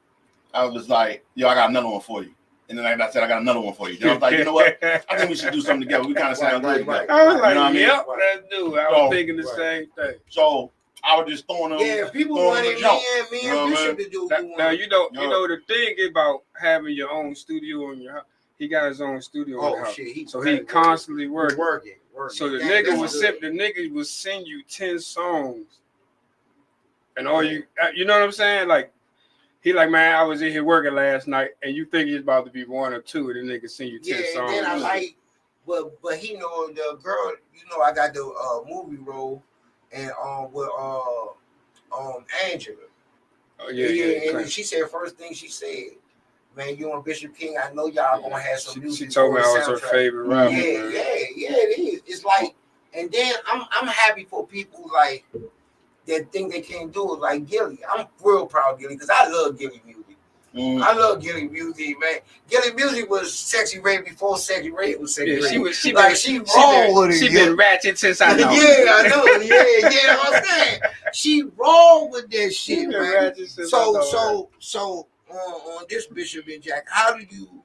I was like, yo, I got another one for you. And then like I said, I got another one for you. Then I was like, you know what? I think we should do something together. We kind of sound good. Right. I was like, yep, let's do it. I was thinking the same thing. So I was just throwing them. Yeah, people wanted me and Bishop to do one. Now you know the thing about having your own studio in your house. He got his own studio in the house, so he constantly working. So the nigga would send you 10 songs, and all you know what I'm saying, like. He like, man, I was in here working last night, and you think it's about to be 1 or 2, and then they can send you 10 songs. Yeah, and then I like, but he know the girl, you know, I got the movie role, and with Angela. Oh yeah. And she said first thing she said, man, you and Bishop King, I know y'all gonna have some music. She told me I was her favorite rapper. Yeah, it is. It's like, and then I'm happy for people like. That think they can't do it like Gilly. I'm real proud of Gilly because I love Gilly music. I love Gilly music, man. Gilly music was Sexy Ray before Sexy Ray was Sexy Ray. She roll with it. She been ratchet since I know. Yeah, I know. Yeah, I'm saying she roll with that shit, man. So on this Bishop and Jack, how do you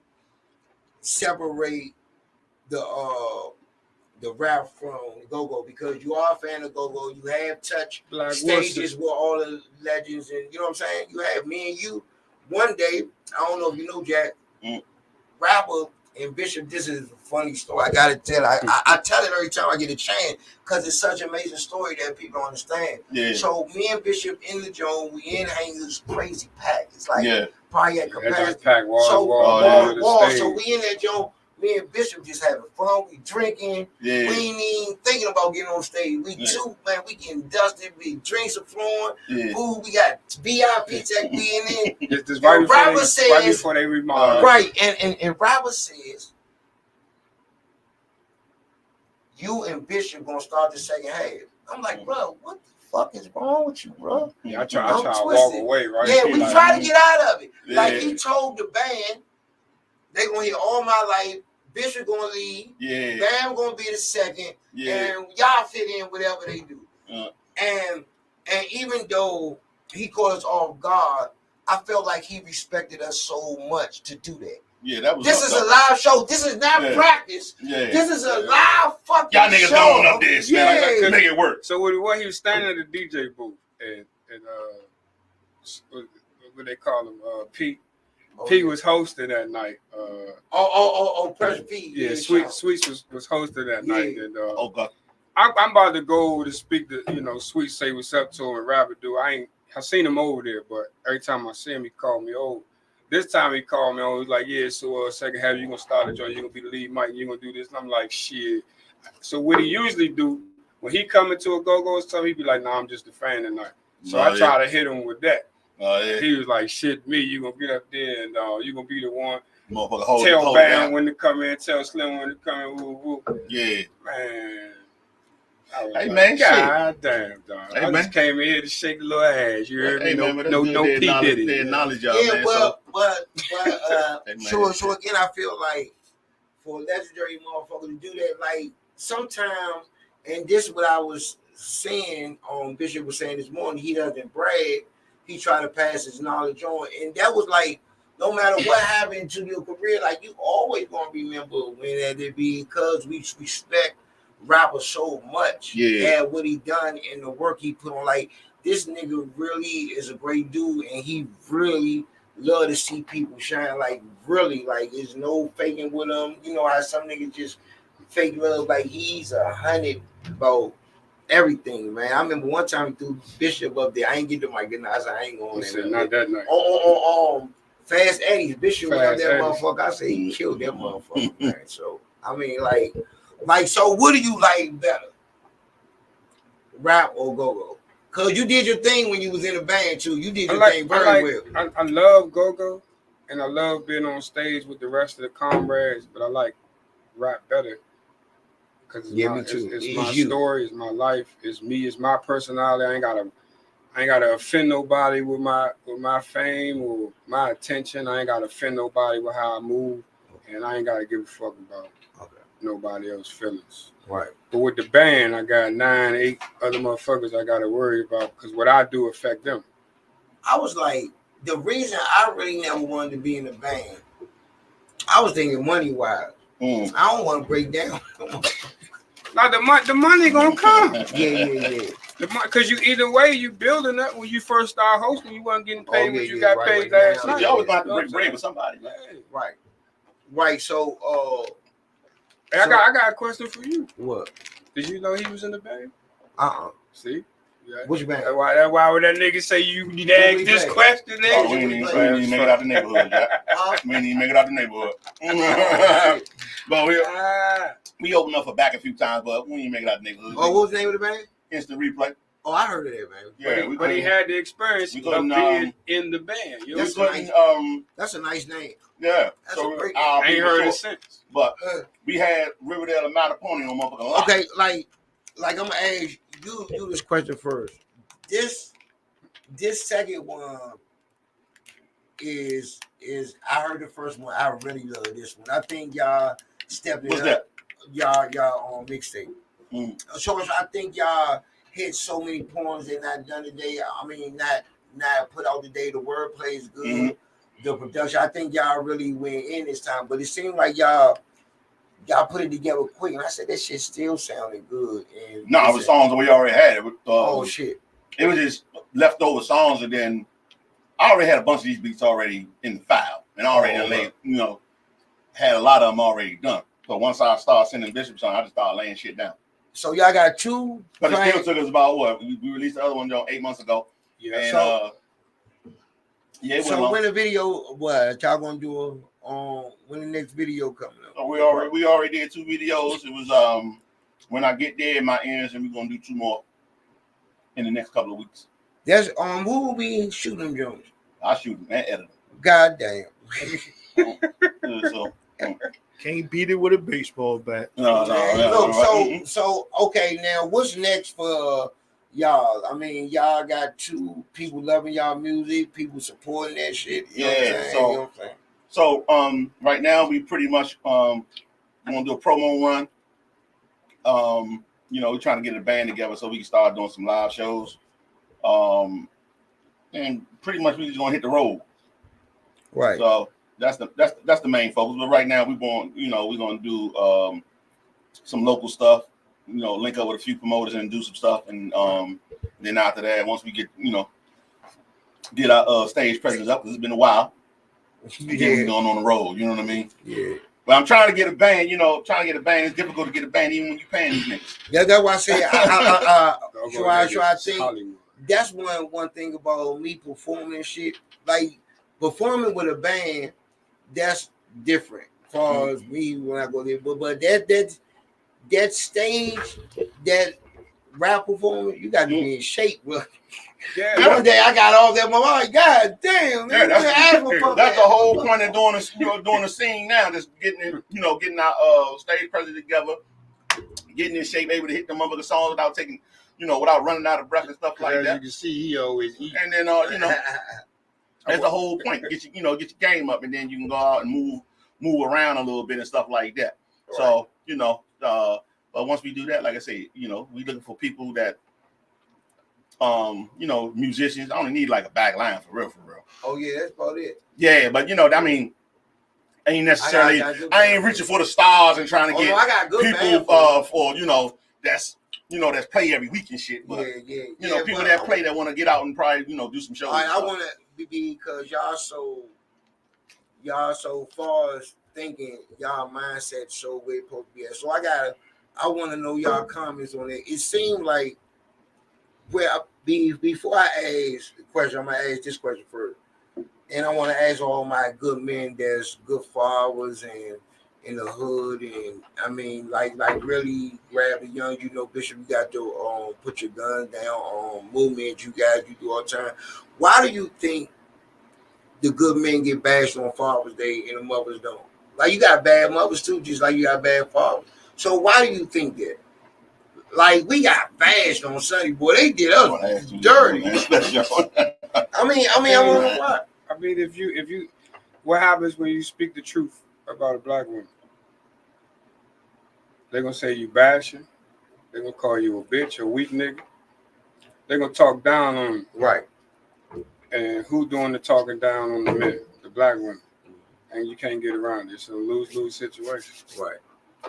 separate the rap from go-go, because you are a fan of go-go, you have touched stages with all the legends, and you know what I'm saying, you have me and you one day, I don't know if you know Jack, rapper and Bishop, this is a funny story I gotta tell. I tell it every time I get a chance because it's such an amazing story that people don't understand. So me and Bishop in the Jones, we in Hangers, crazy pack. It's like probably at capacity. So we in that Jones. Me and Bishop just having fun. We drinking. We ain't even thinking about getting on stage. We too, man. We getting dusted. We drinks are flowing. Food. We got VIP tech being in. Just right before they remodel. Right. And Robert says, you and Bishop gonna start the second half. I'm like, bro, what the fuck is wrong with you, bro? Yeah, I try I'm to walk twisted. away, right? Yeah, Be we like, try to get out of it. Yeah. Like he told the band, they gonna hear all my life. Bishop gonna lead. Yeah. Bam gonna be the second, Yeah. and y'all fit in whatever they do. Uh. And even though he caught us off guard, I felt like he respected us so much to do that. Yeah, that was. This is a live show. This is not practice. Yeah. This is a live fucking Y'all niggas show. throwing up this, man. Yeah. Make it work. So what he was standing at the DJ booth and what they call him, Pete. Pete was hosting that night. Pressure Pete. Yeah, Sweets was hosting that night, and Okay. I'm about to go to speak to Sweet, say what's up to him and Rabbit do. I seen him over there, but every time I see him, he called me over. This time he called me over. He's like, yeah, so second half you gonna start a joint, you gonna be the lead mic, you gonna do this, and I'm like, shit. So what he usually do when he come into a go-go stuff, he be like, nah, I'm just a fan tonight. So I try to hit him with that. Yeah. He was like, shit, me, you gonna get up there and you gonna be the one. Motherfucker, Tell Bam when to come in, tell Slim when to come in. Woo, woo. Yeah. Man. Hey, man, God damn, dog. Hey, I man. just came in here to shake the little ass. You heard me? Hey, No man, P. Diddy. They acknowledge y'all, Yeah, man. well, but Hey, man. so again, I feel like for a legendary motherfucker to do that, like sometimes, and this is what I was saying, Bishop was saying this morning, he doesn't brag, he try to pass his knowledge on, and that was like, no matter what happened to your career, like you always gonna remember when that it be, because we respect rapper so much at what he done and the work he put on. Like this nigga really is a great dude, and he really love to see people shine. Like really, like there's no faking with him. You know how some niggas just fake love. Like he's 100 about everything, man. I remember one time he threw Bishop up there. I ain't get to my goodness. I said I ain't going there. Not that night. Fast Eddie's Bishop was up there, Eddie's. motherfucker. I said he killed that motherfucker, man. So I mean, like, so what do you like better, rap or go-go? Cause you did your thing when you was in a band too. You did your thing very well. I love go-go, and I love being on stage with the rest of the comrades. But I like rap better because it's my story, it's my life, it's me, it's my personality. I ain't gotta offend nobody with my fame or my attention. I ain't gotta offend nobody with how I move, and I ain't gotta give a fuck about nobody else's feelings. Right. But with the band, I got 9, 8 other motherfuckers I gotta worry about because what I do affect them. I was like, the reason I really never wanted to be in the band, I was thinking money-wise. I don't want to break down. Now the money gonna come. Yeah. Because you either way, you building up. When you first start hosting, you weren't getting paid what you got paid last night. You always got to break bread with somebody. Right. So, hey, I got a question for you. What? Did you know he was in the band? See? Yeah. Which band? That's why would that nigga say you need to ask this question? Oh, we ain't even make it out the neighborhood yet. We ain't even make it out the neighborhood. But we opened up for back a few times, but we ain't make it out the neighborhood. Oh, what was the name of the band? Instant Replay. Oh, I heard of that, man. Yeah, but he had the experience of being in the band. You know that's a nice name. Yeah. That's so a great I ain't heard it since. But we had Riverdale and Matapony on motherfucking lot. Okay, like I'm gonna ask you this question first. This second one is I heard the first one. I really love this one. I think y'all stepped it up. Y'all on mixtape. So I think y'all hit so many points and not done today. I mean, not put out today. The wordplay is good. The production. I think y'all really went in this time, but it seemed like y'all put it together quick. And I said that shit still sounded good. And no, it was songs that we already had. It was, shit. It was just leftover songs, and then I already had a bunch of these beats already in the file, and already had a lot of them already done. So once I started sending Bishop songs, I just started laying shit down. So y'all got two. But it still took us about what? We released the other one 8 months ago. Yeah. And, so when the video, what y'all gonna do when the next video coming up? So we already did 2 videos. It was when I get there in my ears, and we're gonna do 2 more in the next couple of weeks. That's who will be shooting them Jones? I shoot them and edit them. God damn. Can't beat it with a baseball bat. No. So okay, now what's next for y'all. I mean, y'all got two people loving y'all music, people supporting that shit. You know what I'm saying? So, you know what I'm saying? So right now we pretty much gonna do a promo run. We're trying to get a band together so we can start doing some live shows. And pretty much we just gonna hit the road. Right. So that's the main focus. But right now we're gonna do some local stuff. Link up with a few promoters and do some stuff. And then after that, once we get our stage presence up, because it's been a while. And then we're going on the road. You know what I mean? Yeah. But I'm trying to get a band. It's difficult to get a band even when you paying these niggas. Yeah, that's why I say I think that's one thing about me performing shit. Like performing with a band, that's different as far as me when I go there. But that stage, that rap performance, you got to be in shape, bro. Yeah. One day I got all that. My mind, God damn, man, that's the whole point of doing the scene now. Just getting our stage presence together, getting in shape, able to hit the motherfucking songs without taking, without running out of breath and stuff like that. As you can see, he always eats. And then that's the whole point. Get your game up, and then you can go out and move around a little bit and stuff like that. Right. So but once we do that, like I say, we looking for people that. Musicians. I only need like a back line for real. Oh yeah, that's about it. Yeah, but I mean, ain't necessarily. I ain't reaching for the stars and trying to get I got good people that's that's play every week and shit. But people that play that want to get out and probably do some shows. I want to be because y'all so far as thinking y'all mindset so where it's supposed to be at. So I want to know y'all comments on it. It seemed like. Well, before I ask the question, I'm gonna ask this question first, and I want to ask all my good men that's good fathers and in the hood, and I mean, like really grab the young. Bishop, you got to put your guns down. Movement, you guys, you do all the time. Why do you think the good men get bashed on Father's Day and the mothers don't? Like you got bad mothers too, just like you got bad fathers. So why do you think that? Like we got bashed on Sunday, boy. They did us dirty. I mean, I want to what? I mean, if you, what happens when you speak the truth about a black woman? They're gonna say you bashing. They're gonna call you a bitch, a weak nigga. They're gonna talk down on you. Right. And who doing the talking down on the men? The black women. And you can't get around it. It's a lose-lose situation. Right.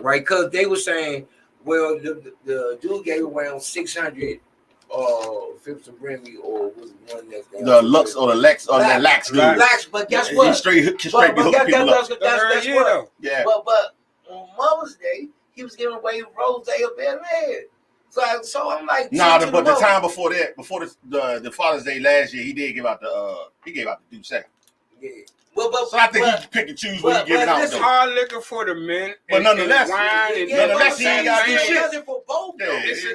Right. Because they were saying. Well, the dude gave around 600 Fifth of Remy or was one that's the Lux or the Lex or the Lax dude. Lax, but guess what? He straight be hooking people up. That's what. Yeah. But on Mother's Day, he was giving away Rose Day of Bel Air. So I'm like, but the time before that, before the Father's Day last year, he did give out the Duke second. Yeah. So I think he pick and choose what he giving out. It's hard liquor for the men, but nonetheless, wine nonetheless, he ain't got to do shit. It doesn't for both. Yeah. It's a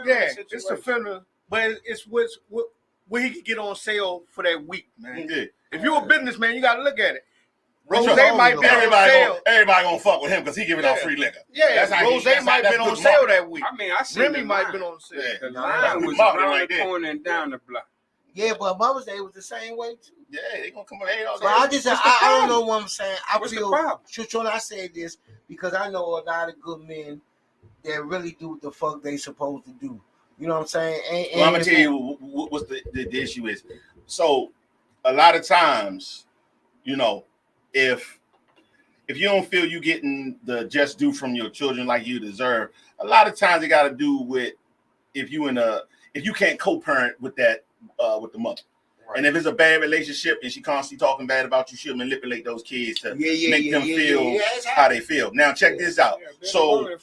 message. It's a feminine, but it's where he can get on sale for that week, man. Yeah. If you're a businessman, you got to look at it. Rose might be on sale. Everybody gonna fuck with him because he giving out free liquor. Yeah, Rose might have been on sale that week. I mean, I see Remy might have been on sale. The line was around the corner and down the block. Yeah, but Mother's Day was the same way too. Yeah, they gonna come on here. So I don't know what I'm saying. What's the problem? I say this because I know a lot of good men that really do what the fuck they supposed to do. You know what I'm saying? Well, I'm gonna tell you what's the issue is. So a lot of times, if you don't feel you getting the just due from your children like you deserve, a lot of times it got to do with if you can't co-parent with that with the mother. Right. And if it's a bad relationship and she constantly talking bad about you, she'll manipulate those kids to make them feel how they feel. Now check this out. So a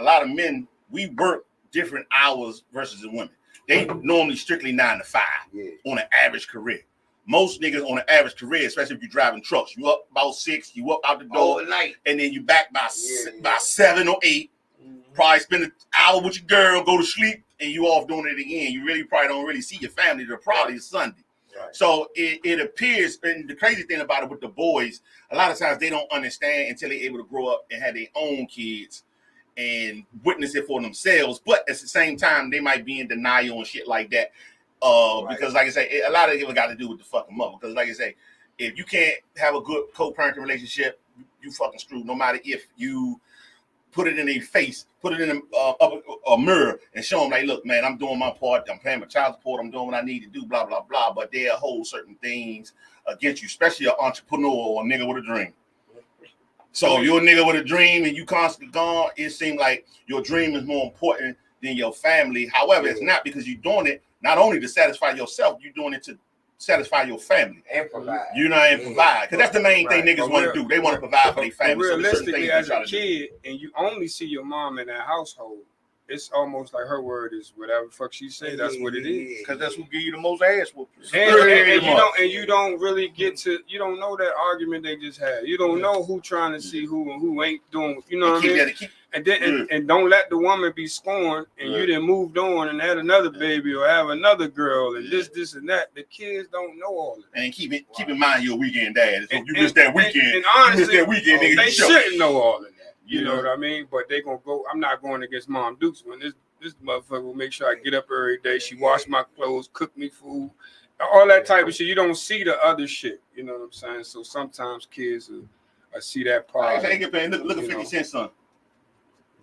lot of men, we work different hours versus the women. They normally strictly 9 to 5 on an average career. Most niggas on an average career, especially if you're driving trucks, you up about 6, you up out the door, and then you back by 7 or 8. Probably spend an hour with your girl, go to sleep, and you off doing it again. You really probably don't really see your family till probably Sunday. Right. So it appears, and the crazy thing about it with the boys, a lot of times they don't understand until they're able to grow up and have their own kids and witness it for themselves. But at the same time, they might be in denial and shit like that. Because like I say, a lot of it got to do with the fucking mother. Because like I say, if you can't have a good co-parenting relationship, you fucking screwed. No matter if you put it in their face, put it in a mirror and show them like, look, man, I'm doing my part. I'm paying my child support. I'm doing what I need to do, blah, blah, blah. But they'll hold certain things against you, especially an entrepreneur or a nigga with a dream. So if you're a nigga with a dream and you constantly gone, it seems like your dream is more important than your family. However, it's not, because you're doing it not only to satisfy yourself, you're doing it to satisfy your family and provide. You know, and provide, because that's the main thing niggas want to do. They want to provide for their family. But realistically, as a kid, and you only see your mom in that household, it's almost like her word is whatever the fuck she say. That's what it is. Because that's who give you the most ass whoopers. And you don't really get to. You don't know that argument they just had. You don't know who trying to see who and who ain't doing. You know what I mean? And then and don't let the woman be scorned, and you then moved on and had another baby or have another girl and this and that. The kids don't know all of that. And keep in mind you're a weekend dad. So you missed that weekend. And honestly, nigga, they shouldn't know all of that. You know what I mean? But they gonna go. I'm not going against Mom Dukes when this motherfucker will make sure I get up every day. She wash my clothes, cook me food, all that type of shit. You don't see the other shit. You know what I'm saying? So sometimes kids see that part. Look at 50 Cent son.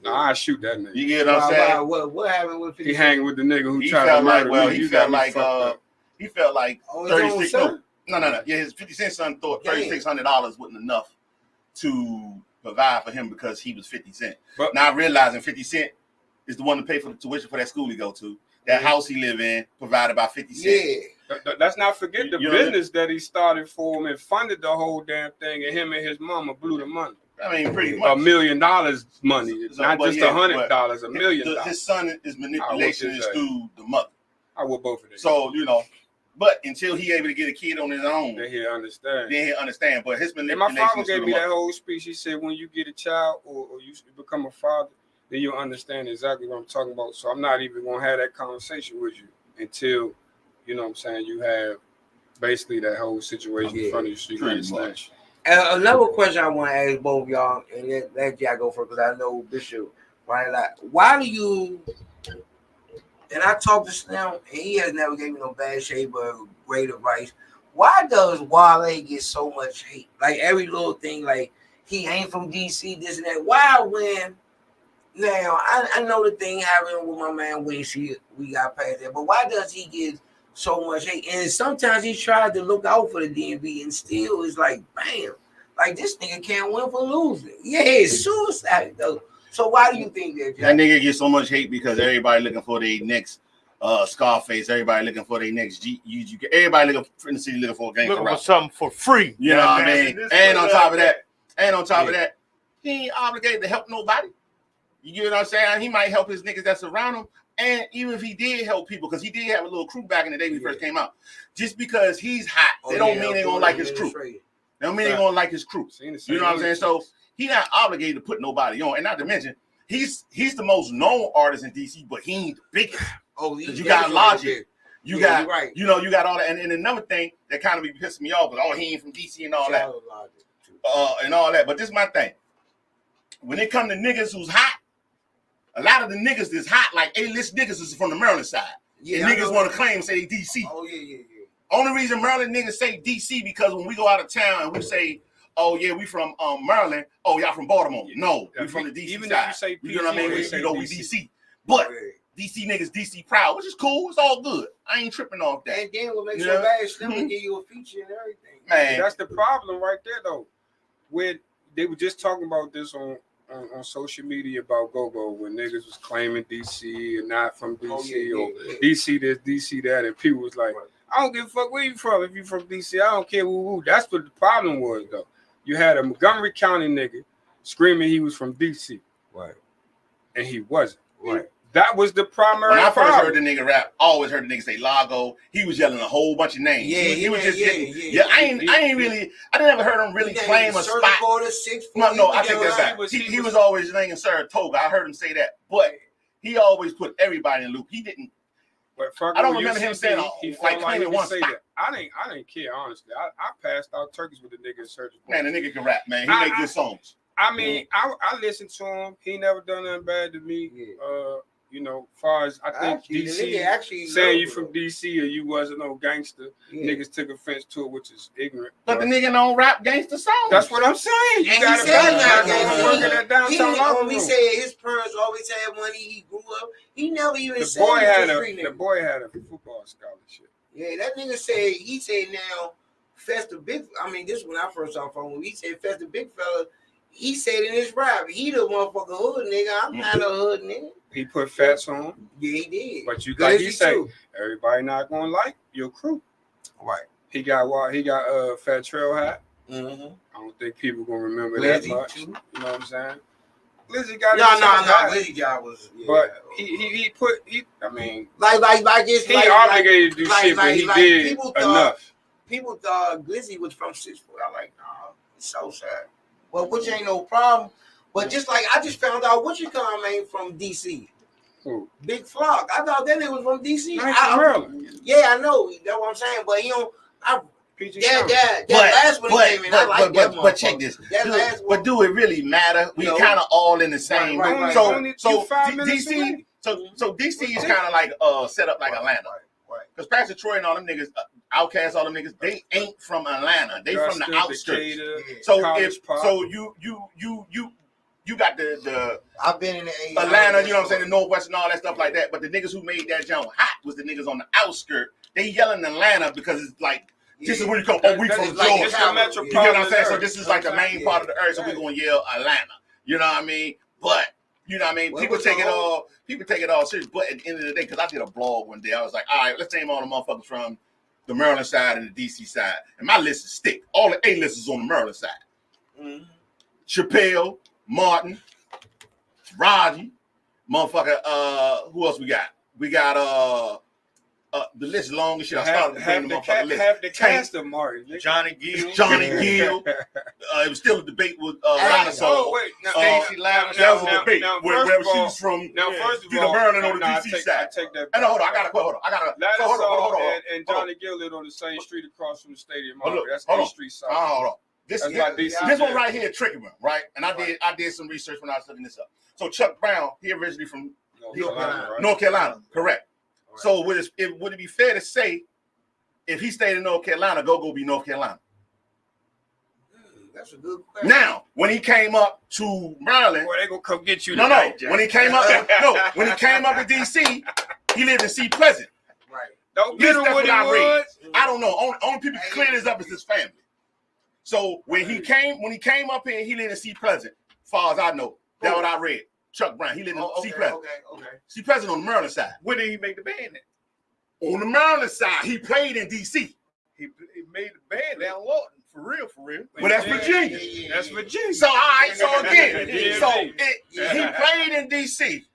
Nah, I shoot that nigga. You get what I'm saying? What happened with 50 He hanging with the nigga who tried to murder me. He felt like 36. No. Yeah, his 50 Cent son thought $3,600 wasn't enough to provide for him because he was 50 Cent. But now realizing 50 Cent is the one to pay for the tuition for that school he go to. That house he live in provided by 50 Cent. Yeah. Let's not forget the business that he started for him and funded the whole damn thing, and him and his mama blew the money. I mean, pretty much $1 million money, not just $100, $1 million. His son is manipulation is through the mother. I would both of them. So but until he able to get a kid on his own, then he'll understand. But his manipulation. And my father gave me that whole speech. He said, when you get a child or you become a father, then you'll understand exactly what I'm talking about. So I'm not even gonna have that conversation with you until, you know what I'm saying, you have basically that whole situation in front of you so you can understand. Another question I want to ask both of y'all, and let y'all go first, because I know Bishop, right? Like, why do you? And I talked to Slim, and he has never gave me no bad shade, but great advice. Why does Wale get so much hate? Like every little thing, like he ain't from DC, this and that. Why when? Now I know the thing happened with my man Wincy, we got past that, but why does he get so much hate? And sometimes he tried to look out for the DMV and still is like, bam, like this nigga can't win for losing. Yeah, it's suicide though. So why do you think that, Jack? That nigga gets so much hate because everybody looking for their next Scarface, everybody looking for their next UGK, everybody looking in the city looking for a gang looking for something for free. You know what I mean? And on top of that, he ain't obligated to help nobody. You get what I'm saying? He might help his niggas that's around him. And even if he did help people, because he did have a little crew back in the day when he first came out, just because he's hot, they don't mean they gonna like his crew. They don't mean they gonna like his crew. You know what I'm saying? So he not obligated to put nobody on. And not to mention, he's the most known artist in DC, but he ain't the biggest. Because you got Logic. You got all that. And another thing that kind of be pissing me off, but he ain't from DC and all that. And all that. But this is my thing. When it come to niggas who's hot, a lot of the niggas that's hot, like A-list niggas, is from the Maryland side. Yeah, and niggas want to claim, say DC. Oh, yeah. Only reason Maryland niggas say DC because when we go out of town and we say, oh, yeah, we from Maryland. Oh, y'all from Baltimore. No, we from the DC even side. If you say you know what I mean? We DC. But DC niggas DC proud, which is cool. It's all good. I ain't tripping off that. And then what makes your bad Slim will give you a feature and everything. Man, that's the problem right there, though. Where they were just talking about this on social media about Go-Go when niggas was claiming DC and not from DC or DC this, DC that, and people was like, I don't give a fuck where you from. If you from DC, I don't care who. That's what the problem was, though. You had a Montgomery County nigga screaming he was from DC. Right. And he wasn't. Right. That was the primary When I problem. first heard the nigga rap, I always heard the nigga say Lago. He was yelling a whole bunch of names. He was just I didn't ever heard him really claim a spot. No, I take that back. He was always saying Saratoga. I heard him say that, but he always put everybody in loop. He didn't. I don't remember him saying like claiming one spot. I didn't care, honestly. I passed out turkeys with the nigga in surgical. Man, the nigga can rap, man. He make good songs. I mean, I listened to him. He never done nothing bad to me. Yeah. You know, far as I think Actually, the DC nigga actually saying you love from it. DC or you wasn't no gangster, Yeah. niggas took offense to it, which is ignorant. But the nigga don't rap gangster songs. That's what I'm saying. You And he got to said back not when gangster. working at downtown locker He room. said his parents always had money. He grew up. He never even The said boy he was had a a street the nigga. boy had a football scholarship. Yeah, that nigga said, he said now, Festa Big, I mean, this is when I first saw him. He said Festa Big Fella, he said in his rap, he the motherfucking hood nigga. I'm not a hood nigga. He put fats on, Yeah, he did. but you Good like as he he say, too. everybody not gonna like your crew. Right. He got Fat Trail hat. Mm-hmm. I don't think people gonna remember Glizzy that much. too. You know what I'm saying? Glizzy got No, hat, Glizzy guy was. Yeah. but he I mean, like it's he like obligated to do like, shit, but he did enough. People thought Glizzy was from 6 foot. I'm like, nah, it's so sad. Well, which ain't no problem. But just like I just found out what you call ain't from DC. Who? Big Flock. I thought that nigga was from DC. No, he's from Maryland. Yeah, I know. That's what I'm saying. But he don't. PG That last one came in. I like that but check this. That last one. But do it really matter? We No. kind of all in the same. Right. So 5 minutes DC. away. So DC is kind of like set up like Atlanta. Right. Because Pastor Troy and all them niggas, Outkast, all them niggas, they ain't from Atlanta. They from the outskirts. Decatur, So College Park. you got the I've been in the Atlanta, you know what I'm saying, the Northwest and all that stuff like that. But the niggas who made that jump hot was the niggas on the outskirts. They yelling Atlanta because it's like, this is where you come. Oh, we from Georgia. Like you get what I'm saying? So this is like the main part of the earth. So we're gonna yell Atlanta. You know what I mean? But you know what I mean? People take it all serious. But at the end of the day, because I did a blog one day, I was like, all right, let's name all the motherfuckers from the Maryland side and the DC side. And my list is thick. All the A-list is on the Maryland side. Mm-hmm. Chappelle, Martin, Raji, motherfucker, who else we got? We got the list long as shit. I started to bring the motherfucking list. Have the cast of Martin. Nigga. Johnny Gill. It was still a debate with Lana Oh Soul. wait, now, Stacey Lana. That was a debate now, wherever first of all- she's from. Now, first of Either all, Maryland or the I DC take side. that And back. hold on, I gotta. Lana Hold Soul on. and Johnny Gill live on the same street across from the stadium. Hold on, That's hold A on. Street side. Hold on. This That's one right here, tricky one, right? And I did some research when I was looking this up. So Chuck Brown, he originally from North Carolina, correct? Right. So would it be fair to say, if he stayed in North Carolina, go be North Carolina? That's a good question. Now, when he came up to Maryland, Boy, they gonna come get you. no. Tonight, Jack. When he came up, to DC, he lived in Sea Pleasant. Right. Don't This get him that's what what I read. was. I don't know. Only people can clear this up is his family. So when he came up here, he lived in Sea Pleasant. As far as I know, that's what I read. Chuck Brown, he lived in Sea Pleasant. Okay. Sea Pleasant on the Maryland side. Where did he make the band at? On the Maryland side, he played in DC. He made the band down Lawton. For real. Well, that's Virginia. That's Virginia. So all right. So again, Yeah. he played in DC,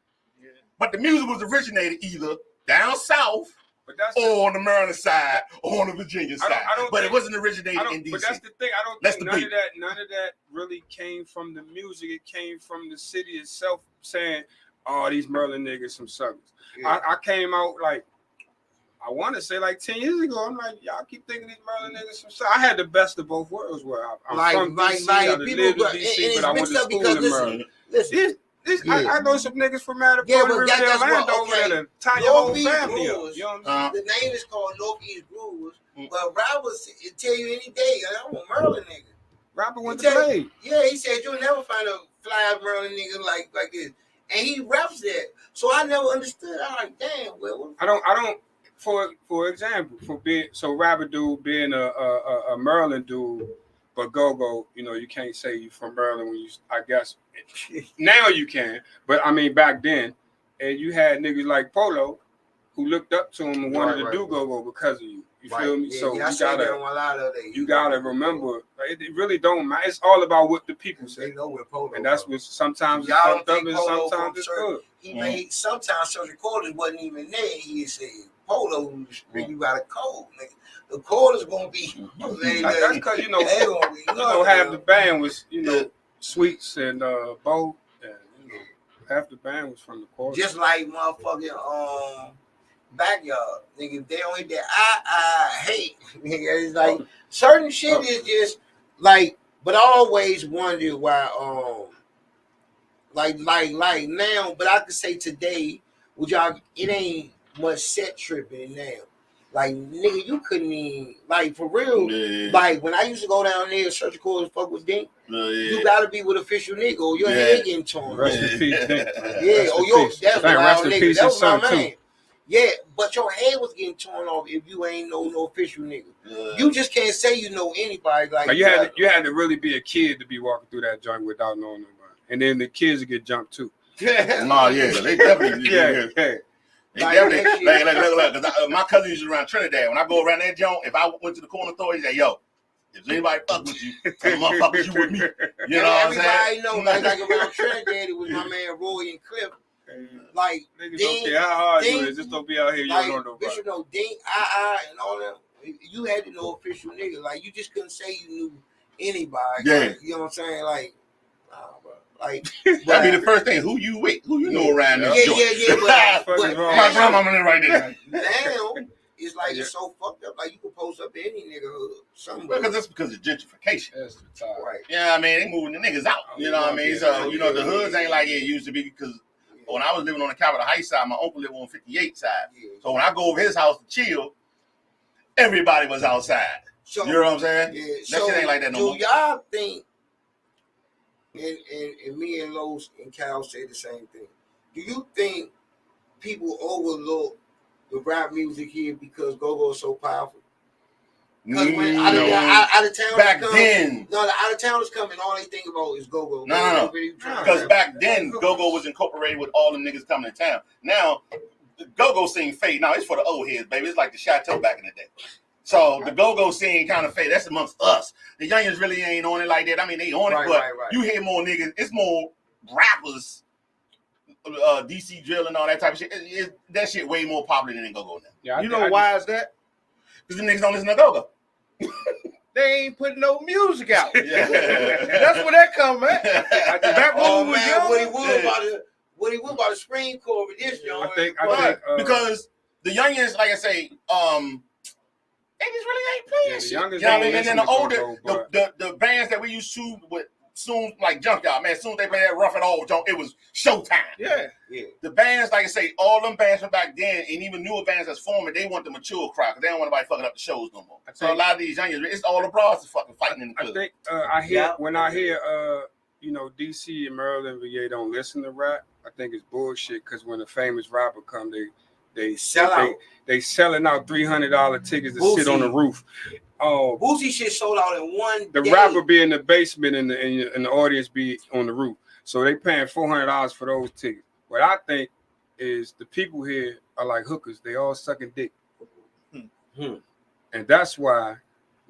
but the music was originated either down south But that's or on the Maryland side or on the Virginia side. But it wasn't originated in DC. But that's the thing. I don't That's think the none of that really came from the music. It came from the city itself saying, "Oh, these Maryland niggas some suckers." Yeah. I came out like, I want to say like 10 years ago. I'm like, y'all keep thinking these Maryland niggas some suckers. I had the best of both worlds. Where I'm from DC, I lived in DC, but I went to school in Maryland. Listen, I know some niggas from Matterport, but Riverdale, that's what, Orlando over there to tie your whole Northeast family up. Brewers. You know what I'm saying? the name is called Northeast Brewers, but Rob will tell you any day, I'm a Maryland nigga. Robert went to play. Yeah, he said you'll never find a fly Maryland nigga like this, and he raps that. So I never understood. I'm like, damn, well, I don't. For example, Robert dude being a Maryland dude, but go, you know, you can't say you from Maryland when you. I guess now you can, but I mean back then, and you had niggas like Polo, who looked up to him and wanted to do go because of you. You feel me? Yeah, So you gotta remember, it really don't matter. It's all about what the people say. They know where Polo, And that's what sometimes it's Y'all fucked up think and Polo sometimes from it's church? good. He made sometimes some recorders wasn't even there. He said Polo, you got a code, nigga. The code is gonna be. That's because you know, they half the band was Sweets and Bo, and half the band was from the quarter. Just like motherfucking Backyard, nigga. If they don't hit that I hate, nigga. It's like certain shit is just like But I always wondered why, like now. But I could say today, would y'all? It ain't much set tripping now. Like nigga, you couldn't even like for real. Yeah. Like when I used to go down there, search court and fuck with Dink. Yeah. You gotta be with official nigga, or your Yeah. head getting torn. Rest in peace, Dick. Yeah, or your that's Thank wild rest in nigga. peace, That his was my son man. too. Yeah, but your head was getting torn off if you ain't no official nigga. You just can't say you know anybody. Like you had to really be a kid to be walking through that joint without knowing nobody, and then the kids would get jumped too. No, yeah, they definitely Yeah. They definitely look, because my cousin used to around Trinidad. When I go around that joint, if I went to the corner store, he say, "Yo, if anybody fuck with you, tell the motherfuckers you with me." You know what I'm saying? Everybody know, like around Trinidad, it was my man Roy and Cliff. Like Niggas Dink, don't care how hard you Dink, is, just don't be out here. You like, don't know nobody. Bishop know Dink, and all that. You had to know official nigga. Like you just couldn't say you knew anybody. Yeah. Like, you know what I'm saying? Like, nah, bro. Like That'd be the first thing. Who you with? Who you know around this joint? Yeah. But My grandmama live right there. now it's like it's so fucked up. Like you can post up any nigga somewhere. Because that's because of gentrification. That's the time. Right. Yeah, I mean, they moving the niggas out. You know what I mean? So, you know, the hoods ain't like it used to be because when I was living on the Capitol Heights side, my uncle lived on 58 side. So when I go over his house to chill, everybody was outside. So, you know what I'm saying? Yeah. That shit ain't like that no more. Do y'all think, and me and Los and Cal say the same thing, do you think people overlook the rap music here because go-go is so powerful? Because when out of town back then, the out of towners come and all they think about is go-go. No. Because back then, go-go was incorporated with all the niggas coming to town. Now, the go-go scene fade. Now, it's for the old heads, baby. It's like the Chateau back in the day. So the go-go scene kind of fade. That's amongst us. The youngins really ain't on it like that. I mean, they on it, but you hear more niggas. It's more rappers, DC drill and all that type of shit. That shit way more popular than go-go now. Yeah, you know why is that? Because the niggas don't listen to go-go. They ain't putting no music out. Yeah. That's where that come at. That oh man, what he would about the Supreme Court with this, y'all. I think because the youngins, like I say, they just really ain't playing shit. You know what I mean? And then the older, the bands that we used to with soon like Junkyard, man, as soon as they play that Rough and All junk, it was showtime. Yeah. The bands, like I say, all them bands from back then, and even newer bands that's forming, they want the mature crowd because they don't want nobody fucking up the shows no more. So a lot of these youngins, it's all the bras is fucking fighting in the club. I think when I hear you know, DC and Maryland VA don't listen to rap, I think it's bullshit because when a famous rapper come, they sell out. They selling out $300 tickets to sit on the roof. Boosie shit sold out in one the day. Rapper be in the basement and the audience be on the roof. So they paying $400 for those tickets. What I think is the people here are like hookers. They all sucking dick. And that's why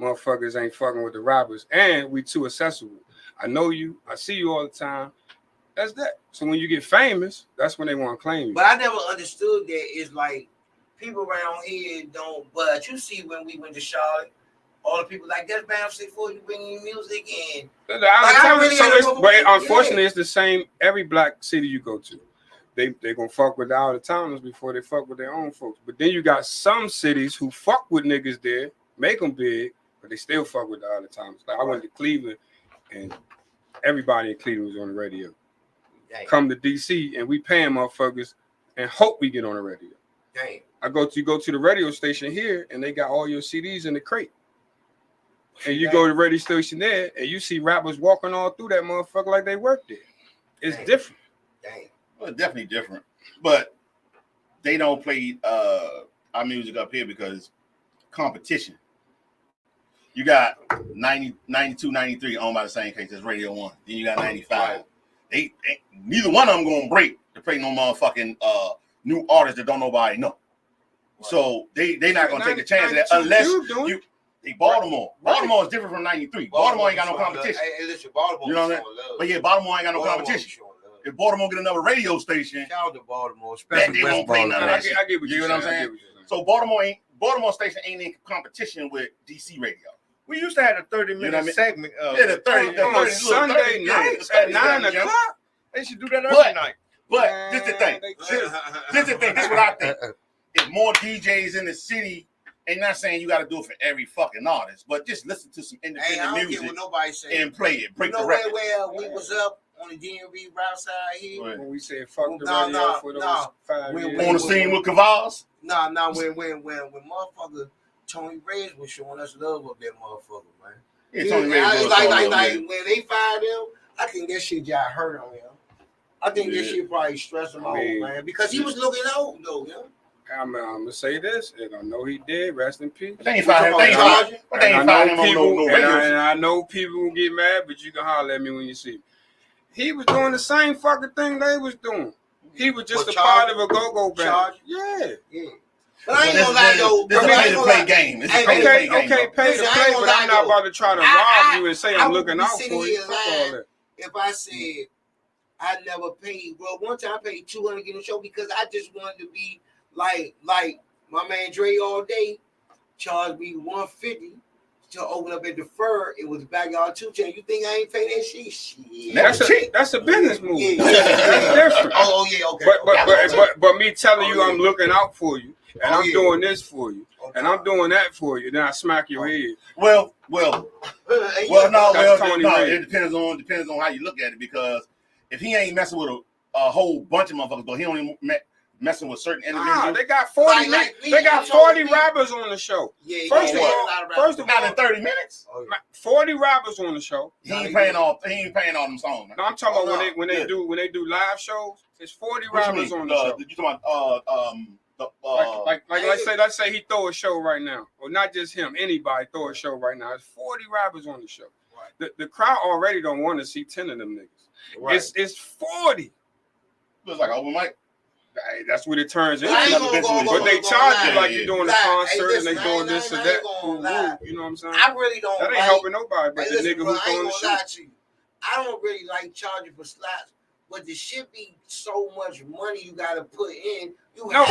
motherfuckers ain't fucking with the rappers. And we too accessible. I know you. I see you all the time. That's that. So when you get famous, that's when they want to claim you. But I never understood that. It's like people around here don't. But you see when we went to Charlotte, all the people like that's bound to say for you bringing music in. But unfortunately, it's the same every black city you go to. They gonna fuck with the out of towners before they fuck with their own folks. But then you got some cities who fuck with niggas there, make them big, but they still fuck with the out of towners. Like I went to Cleveland, and everybody in Cleveland was on the radio. Dang. Come to DC, and we paying motherfuckers and hope we get on the radio. Dang. You go to the radio station here, and they got all your CDs in the crate. And you go to the radio station there, and you see rappers walking all through that motherfucker like they work there. It's different. Dang. Well, it's definitely different. But they don't play our music up here because competition. You got 90, 92, 93 owned by the same case as Radio 1. Then you got 95. They neither one of them going to break to play no motherfucking new artists that don't nobody know. Right. So they not going to take a chance of that unless you Baltimore. Baltimore is different from 93. Baltimore ain't got no competition. Hey, listen, Baltimore. You know what I mean? But yeah, Baltimore ain't got no competition. If Baltimore get another radio station, shout out to Baltimore, especially they won't play none of that shit. I get what you know what I'm saying? So Baltimore station ain't in competition with DC radio. We used to have a 30-minute segment. The 30 on Sunday nights at 9 o'clock. They should do that every night. But this is the thing. This is the thing. This is what I think. If more DJs in the city And not saying you got to do it for every fucking artist, but just listen to some Hey, I independent don't care music what nobody say. and play it. Break You know the record. where we was up on the DMV route side here? Right. When we said fuck the No, radio no, for those no. 5 When- years. On the scene with Kavaz. Nah, when motherfucker Tony Reyes was showing us love up that motherfucker, man. Yeah, Tony Reyes was like showing when they fired him, I think that shit got hurt on him. I think this shit probably stressed him out, man, because he was looking old though, yeah. I'm gonna say this, and I know he did. Rest in peace. They ain't fired him. They ain't fired him on no radio. And I know people will get mad, but you can holler at me when you see me. He was doing the same fucking thing they was doing. He was just a part of a go-go band. Yeah. But I ain't gonna lie though. This is a pay-to-play game. Okay, pay to play, but I'm not about to try to rob you and say I'm looking out for you. If I said I never paid, well, one time I paid $200 to get a show because I just wanted to be like my man Dre all day charged me $150 to open up at the Fur. It was Backyard 2 Chain. You think I ain't pay that shit? Shit. That's a business move. Yeah. That's different. Oh yeah, okay. But me telling you I'm looking out for you and I'm doing this for you and I'm doing that for you, then I smack your head. Well, no. Reyes. It depends on how you look at it, because if he ain't messing with a whole bunch of motherfuckers, but he only messing with certain individuals. They got 40. They got 40 rappers on the show. Yeah, first of all, not in 30 minutes. 40 rappers on the show. He ain't paying all them songs. Man. No, I'm talking about when they do live shows. It's 40 rappers on the show. You talking about let's say he throw a show right now, or not just him, anybody throw a show right now. It's 40 rappers on the show. Right. The crowd already don't want to see 10 of them niggas. Right. It's 40. Looks like open mic. Hey, that's what it turns into. But they charge you like you're doing a concert and they doing this or that. You know what I'm saying? I really don't. That ain't helping nobody. But the nigga who's throwing the shit. I don't really like charging for slots, but the shit be so much money you gotta put in. No,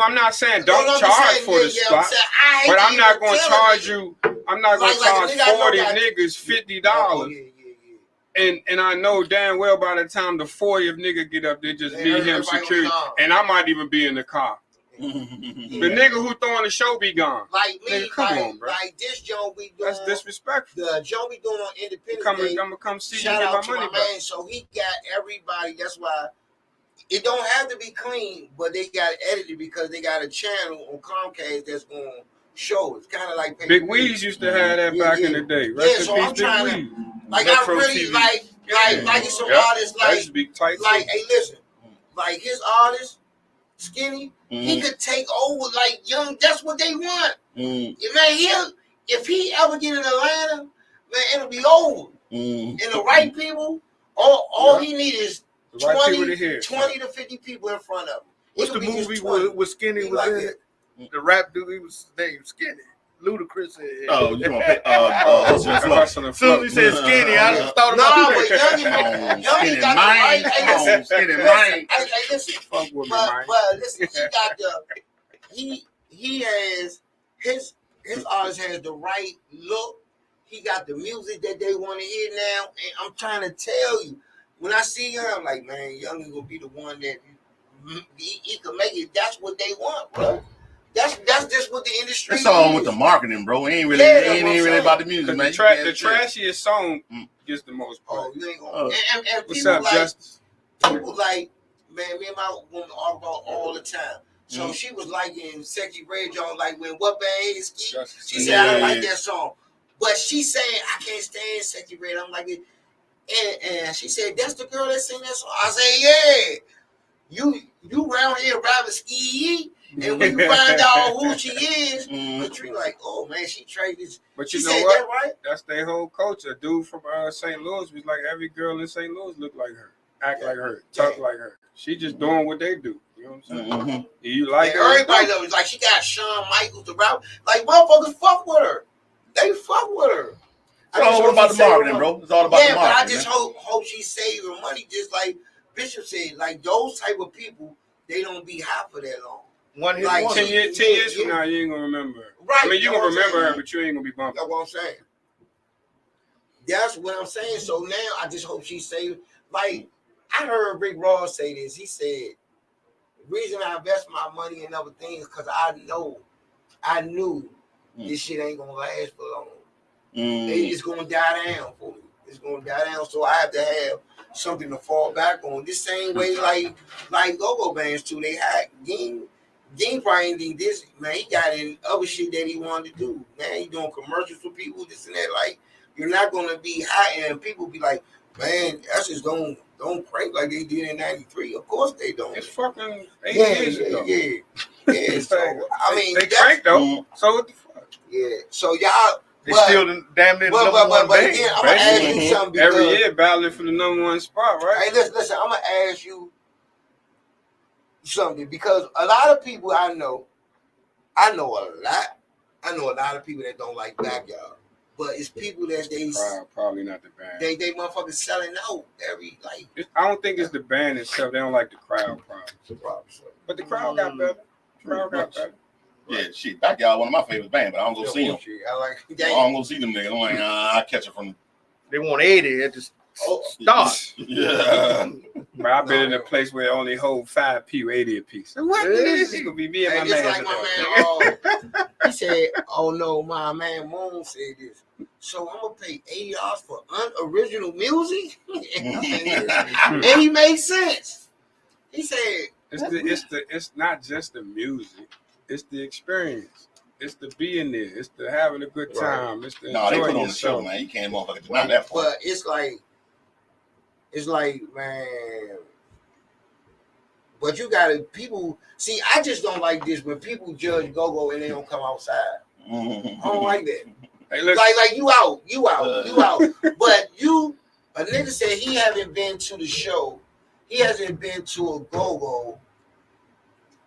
I'm not saying don't charge for the spot, but I'm not gonna charge you. I'm not gonna charge 40 niggas $50. And I know damn well by the time the 40th nigga get up there, just be him security, and I might even be in the car. The nigga who throwing the show be gone. Like me, nigga, come on, bro. Like this Joe we doing. That's disrespectful. The Joe we doing on Independence Day. I'm gonna come see Shout you out get to my money my back. man. So he got everybody. That's why it don't have to be clean, but they got it edited because they got a channel on Comcast that's going to show. It's kind of like Big Weeds used to have that back in the day. So I'm trying to, like, I really like some artists like, hey, listen, like his artist, Skinny, he could take over like Young. That's what they want. Man, if he ever get in Atlanta, man, it'll be over. And the right people, all he need is 20 to 50 people in front of him. What's the movie with Skinny was in it? The rap dude, he was named Skinny. Ludacris. Oh, you want to as soon as he said Skinny, I just thought about Skinny got mind. Skinny mind. Listen, but listen, he got he has his artist has the right look. He got the music that they want to hear now, and I'm trying to tell you, when I see him, I'm like, man, Young is gonna be the one that he can make it. That's what they want, bro. That's just what the industry. It's all with the marketing, bro. It ain't really about the music, man. The trashiest song gets the most play. Oh, you ain't gonna. And what's up, Justice? People like, man, me and my woman argue about all the time. So she was liking Sexy Red Jones, like when What Band is Ski. She said, I don't like that song. But she saying, I can't stand Sexy Red. I'm like, and she said, that's the girl that sing that song. I said, yeah. You around here rapping Ski. And when you find out who she is, you're like, oh man, she traded. But you know what? That right? That's their whole culture. Dude from St. Louis was like, every girl in St. Louis look like her, act like her, talk like her. She just doing what they do. You know what I'm saying? You like her? Everybody knows. Like she got Shawn Michaels to rap. Like motherfuckers fuck with her. They fuck with her. It's all about the marketing, bro. It's all about the marketing. Yeah, but I just hope she save her money. Just like Bishop said, like those type of people, they don't be hot for that long. 10 years from now, you ain't gonna remember her. Right. I mean, you gonna remember her, but you ain't gonna be bumping. That's what I'm saying. That's what I'm saying. So now I just hope she say, like, I heard Rick Ross say this. He said, the reason I invest my money in other things because I know I knew this shit ain't gonna last for long. It's gonna die down for me. It's gonna die down. So I have to have something to fall back on. This same way like go-go bands too. They had Dean probably ain't think this, man. He got in other shit that he wanted to do. Man, he doing commercials for people, this and that. Like, you're not gonna be high and people be like, man, that's just don't crank like they did in '93. Of course they don't. It's fucking 8 years ago. Yeah. So I mean, they crank though. So what the fuck? Yeah. So y'all. They still damn near number one band. Again, I'm gonna ask you something. Every year battling for the #1 spot, right? Hey, listen. I'm gonna ask you something because a lot of people I know a lot of people that don't like Backyard, but it's people that they probably not the band. They motherfuckers selling out every like. I don't think it's the band itself. They don't like the crowd, probably. But the crowd got better. Yeah, shit. Backyard one of my favorite bands, but I don't go see them. I don't go see them niggas. I'm like, I catch it from. They want 80 at the start. Yeah. But I've been in a place where it only hold 5 people, 80 a piece. So what? This is gonna be me and my man. Like my man, he said, "Oh no, my man Moon said this. So I'm gonna pay $80 for unoriginal music," and he made sense. He said, "It's not just the music; it's the experience. It's the being there. It's the having a good time. It's the they put on the show, man. You can't motherfucker deny that part. But it's like, man. But you gotta people see. I just don't like this when people judge go-go and they don't come outside. I don't like that. Hey, like you out. But a nigga said he haven't been to the show. He hasn't been to a go-go.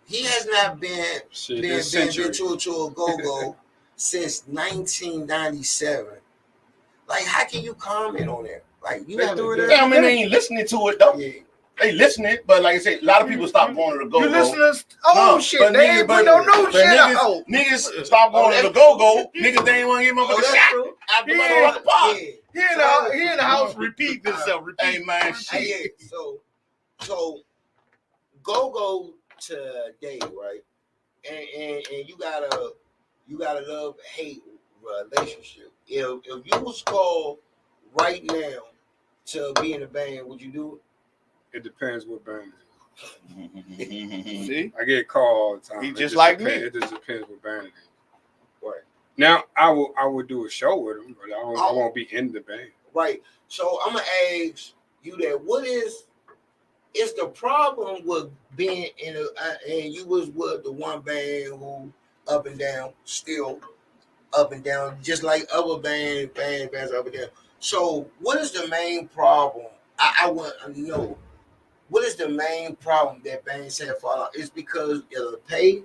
He has not been to a go-go since 1997. Like, how can you comment on that? Like, you haven't been. I mean, they ain't listening to it though. Yeah. They listening, but like I said, a lot of people stop going to the go-go. You listeners, shit. They ain't put no new shit out. Niggas stop going to the go-go. Niggas, they ain't want to give them a shot. After the park. He in the house repeat himself. Hey, man, shit. So go today, right? And you gotta love-hate relationship. If you was called right now to be in a band, would you do it? It depends what band it is. See? I get called all the time. He just like me. It just depends what band it is. Right. Now, I would do a show with him, but I won't be in the band. Right. So I'm going to ask you that. What is the problem with being in and you was with the one band who up and down, still up and down, just like other bands up and down. So what is the main problem? I want to know. What is the main problem that bands have fall out? Is because of the pay,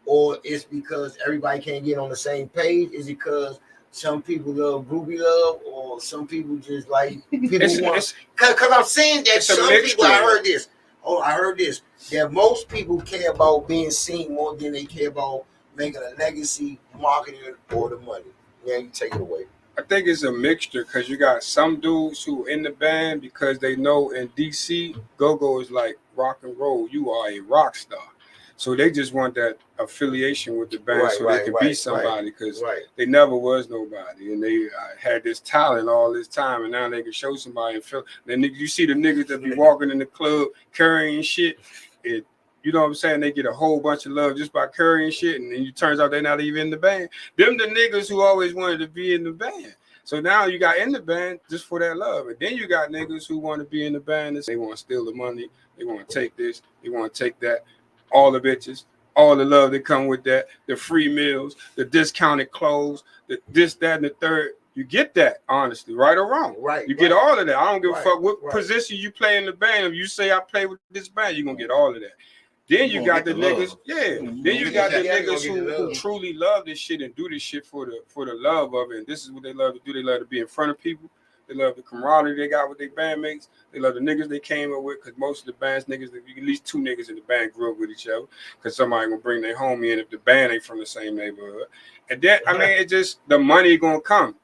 or it's because everybody can't get on the same page? Is it because some people love groovy love, or some people just like people want? Because I'm saying that some people. I heard this. That most people care about being seen more than they care about making a legacy, marketing, or the money. Yeah, you take it away. I think it's a mixture because you got some dudes who in the band because they know in DC, go-go is like rock and roll. You are a rock star. So they just want that affiliation with the band they can be somebody because they never was nobody. And they had this talent all this time and now they can show somebody and feel. Then you see the niggas that be walking in the club carrying shit. You know what I'm saying? They get a whole bunch of love just by carrying shit, and then it turns out they're not even in the band. Them the niggas who always wanted to be in the band. So now you got in the band just for that love. And then you got niggas who want to be in the band and they want to steal the money. They want to take this. They want to take that. All the bitches, all the love that come with that, the free meals, the discounted clothes, the this, that, and the third. You get that, honestly, right or wrong. Right. You get all of that. I don't give a fuck what position you play in the band. If you say I play with this band, you're going to get all of that. Then you got the niggas, Then you got the niggas who truly love this shit and do this shit for the love of it. And this is what they love to do. They love to be in front of people. They love the camaraderie they got with their bandmates. They love the niggas they came up with because most of the band's niggas, at least 2 niggas in the band grew up with each other because somebody gonna bring their homie in if the band ain't from the same neighborhood. And then, I mean, it just, the money gonna come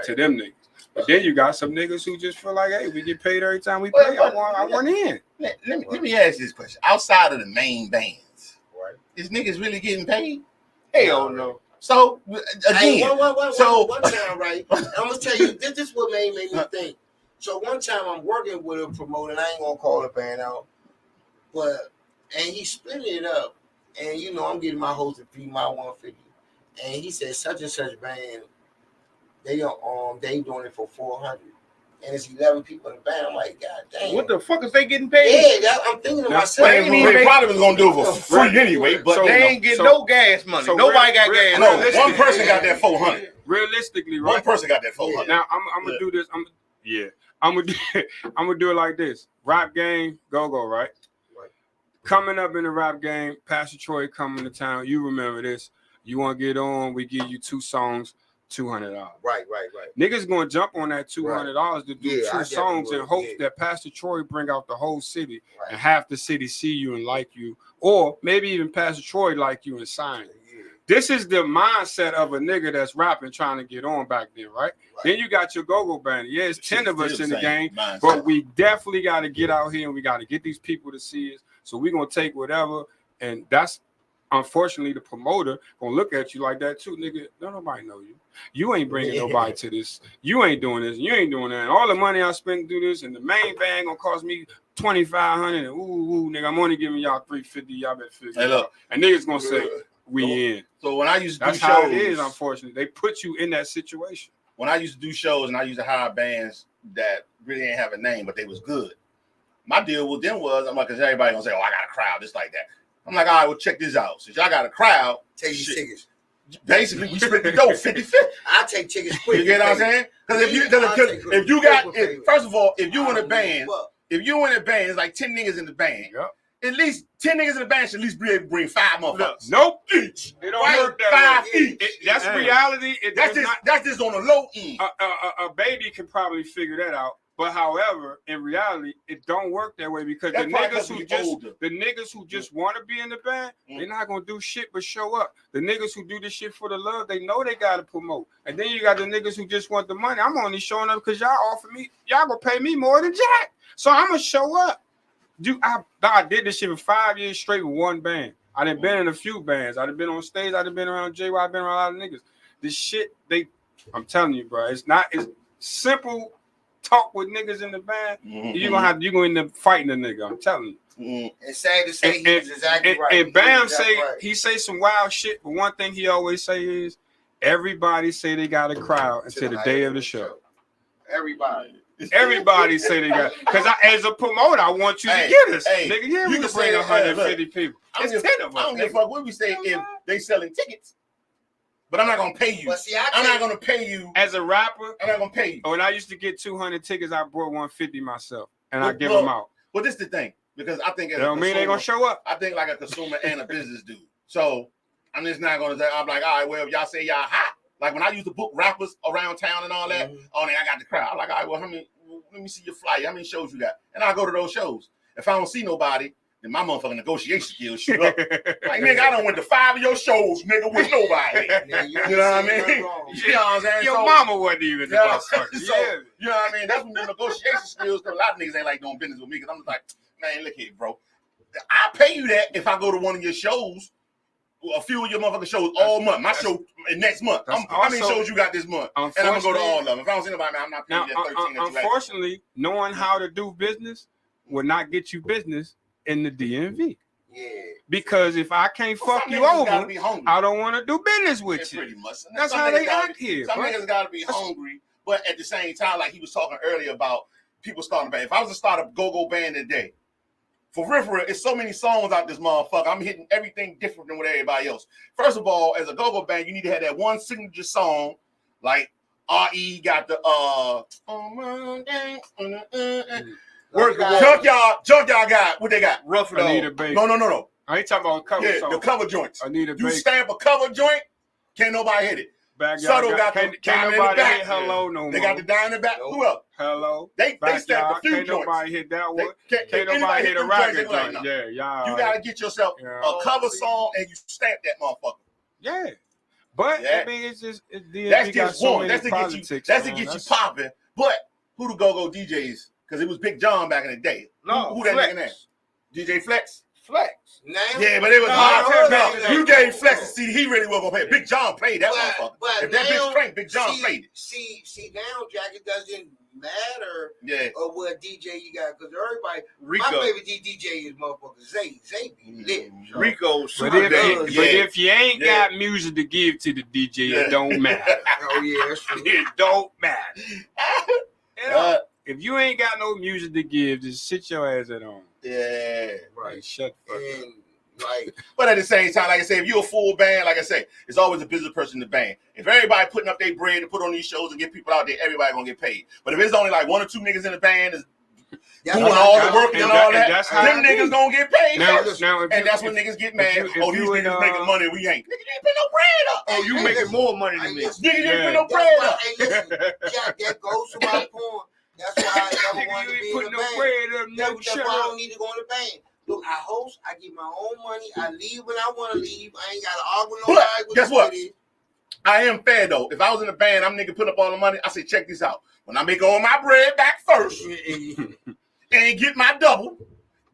to them niggas. But then you got some niggas who just feel like, hey, we get paid every time we play. I want in. Let me ask this question. Outside of the main bands, is niggas really getting paid? Hell no. So Hey, again, one time, right? I'm gonna tell you, this is what made me think. So one time I'm working with a promoter, and I ain't gonna call the band out, but and he split it up, and you know I'm getting my hosted fee, my 150, and he said such and such band, they doing it for 400, and it's 11 people in the band. I'm like, God damn, What the fuck is they getting paid? Yeah, I'm thinking to Now, myself, they probably was gonna do it for free anyway, but So- They ain't getting no gas money. Nobody got gas no, money. one person got that 400. Realistically, right? One person got that 400. Now I'm gonna do this. I'm gonna do it like this. Rap game, go, right? Right. Coming up in the rap game, Pastor Troy coming to town. You remember this? You want to get on? We give you 2 songs, $200. right. Niggas gonna jump on that $200 to do Yeah, I 2 songs definitely in hopes would, that Pastor Troy bring out the whole city Right. and half the city see you and like you, or maybe even Pastor Troy like you and sign you. Yeah. This is the mindset of a nigga that's rapping trying to get on back then, right? Then you got your go-go band. Yeah, it's 10 of us in the game, but we definitely got to get out here and we got to get these people to see us. So we're going to take whatever, and that's unfortunately the promoter going to look at you like that too, nigga. Don't nobody know you. You ain't bringing nobody to this. You ain't doing this. You ain't doing that. And all the money I spent to do this, and the main band going to cost me $2,500, and ooh, nigga, I'm only giving y'all $350. Y'all better figure it out. And niggas going to say, we in. So when I used to That's do how shows, it is, unfortunately. They put you in that situation. when I used to do shows and I used to hire bands that really ain't have a name, but they was good. My deal with them was, I'm like, because everybody gonna say, oh, I got a crowd, just like that. I'm like, all right, well, check this out. Since y'all got a crowd, Take these tickets. basically we split the dough 50-50. I take tickets quick. You get what I'm saying? Because if you got, first of all, if you in a band, it's like 10 niggas in the band. Yep. At least 10 niggas in the band should at least be able to bring 5 motherfuckers. Nope. It don't work that 5 way. each. That's reality. That's just on the low end. A baby can probably figure that out. But however, in reality, it don't work that way because the niggas who just want to be in the band, they're not gonna do shit but show up. The niggas who do this shit for the love, they know they gotta promote. And then you got the niggas who just want the money. I'm only showing up because y'all offer me, y'all gonna pay me more than Jack. So I'm gonna show up. I did this shit for 5 years straight with one band. I done been in a few bands. I done been on stage. I done been around JY. I been around a lot of niggas. This shit, I'm telling you, bro, it's simple. Talk with niggas in the band. You're gonna end up fighting a nigga. I'm telling you. It's sad to say he was exactly right. And Bam he say some wild shit, but one thing he always say is everybody say they got a crowd until the day of the show. Everybody say they got, because as a promoter, I want you to get us. Nigga, yeah, we can bring 150 people. It's 10 of us. I don't give a fuck what we say if they selling tickets. But I'm not gonna pay you. I'm not gonna pay you as a rapper. I'm not gonna pay you. When I used to get 200 tickets, I brought 150 myself, and I give them out. Well, this is the thing, because I think don't mean they gonna show up. I think like a consumer and a business dude. So I'm just not gonna say. I'm like, all right, well, if y'all say y'all hot, like when I used to book rappers around town and all that. Oh, then I got the crowd. I'm like, all right, well, let me see your flyer. How many shows you got? And I go to those shows. If I don't see nobody, then my motherfucking negotiation skills shoot up. Like, nigga, I done went to 5 of your shows, nigga, with nobody. You know what I mean? You know what I'm saying? Your mama wasn't even the motherfucker. You know what I mean? That's when the negotiation skills, because a lot of niggas ain't like doing business with me, because I'm just like, man, look here, bro. I'll pay you that if I go to one of your shows, a few of your motherfucking shows all month. My show next month. How many shows you got this month? And I'm going to go to all of them. If I don't see nobody, man, I'm not paying you that 13. Unfortunately, knowing how to do business will not get you business in the DMV. Yeah. Because if I can't fuck you over, I don't want to do business with you. Pretty much. That's how they act here. Some niggas got to be hungry, but at the same time, like he was talking earlier about people starting a band. If I was to start a go-go band today, for real, it's so many songs out this motherfucker. I'm hitting everything different than with everybody else. First of all, as a go-go band, you need to have that one signature song, like R.E. got the Junkyard got what they got? Rough It All. No. I ain't talking about cover songs. The cover joints. You stamp a cover joint, can't nobody hit it. Subtle got the dime in the back. Hello, no more. They got the dime in the back. Who else? Hello. They stamped a few can't joints. Nobody hit that one. Can't nobody hit a racket joint. Like, yeah. You gotta get yourself a cover song and you stamp that motherfucker. Yeah. But I mean, it's just that's just one. That's to get you popping. But who the go-go DJs? Because it was Big John back in the day. Who that nigga name? DJ Flex. Flex. Now, Yeah, but it was No, hard. no, No, you gave Flex a CD. He really wasn't gonna pay. Big John played that motherfucker. But If that now, bitch crank, Big John played it. See now, Jack, it doesn't matter Yeah. of what DJ you got, because everybody, Rico. my favorite DJ is motherfucker Zay. Zay be lit. Rico, But super if, big. but if you ain't got music to give to the DJ, it don't matter. Oh yeah, that's true. It don't matter. You know, if you ain't got no music to give, just sit your ass at home. Yeah. Right. Like, shut the fuck up. And like, But at the same time, like I say, if you're a full band, like I say, it's always a business person in the band. If everybody putting up their bread to put on these shows and get people out there, everybody gonna get paid. But if it's only like 1 or 2 niggas in the band is doing all the work and all that, them niggas gonna get paid. And that's when niggas get mad. Oh, these niggas making money, we ain't. Nigga, you ain't put no bread up. Oh, you making more money than me. Nigga, you ain't put no bread up. Hey, listen, Jack, that goes to my point. That's why I never wanted to be in a band. That's why I don't need to go in the band. Look, I host, I get my own money, I leave when I want to leave. I ain't got to argue with nobody. But guess what? I am fair though. If I was in a band, I'm nigga put up all the money. I say, check this out. When I make all my bread back first and get my double,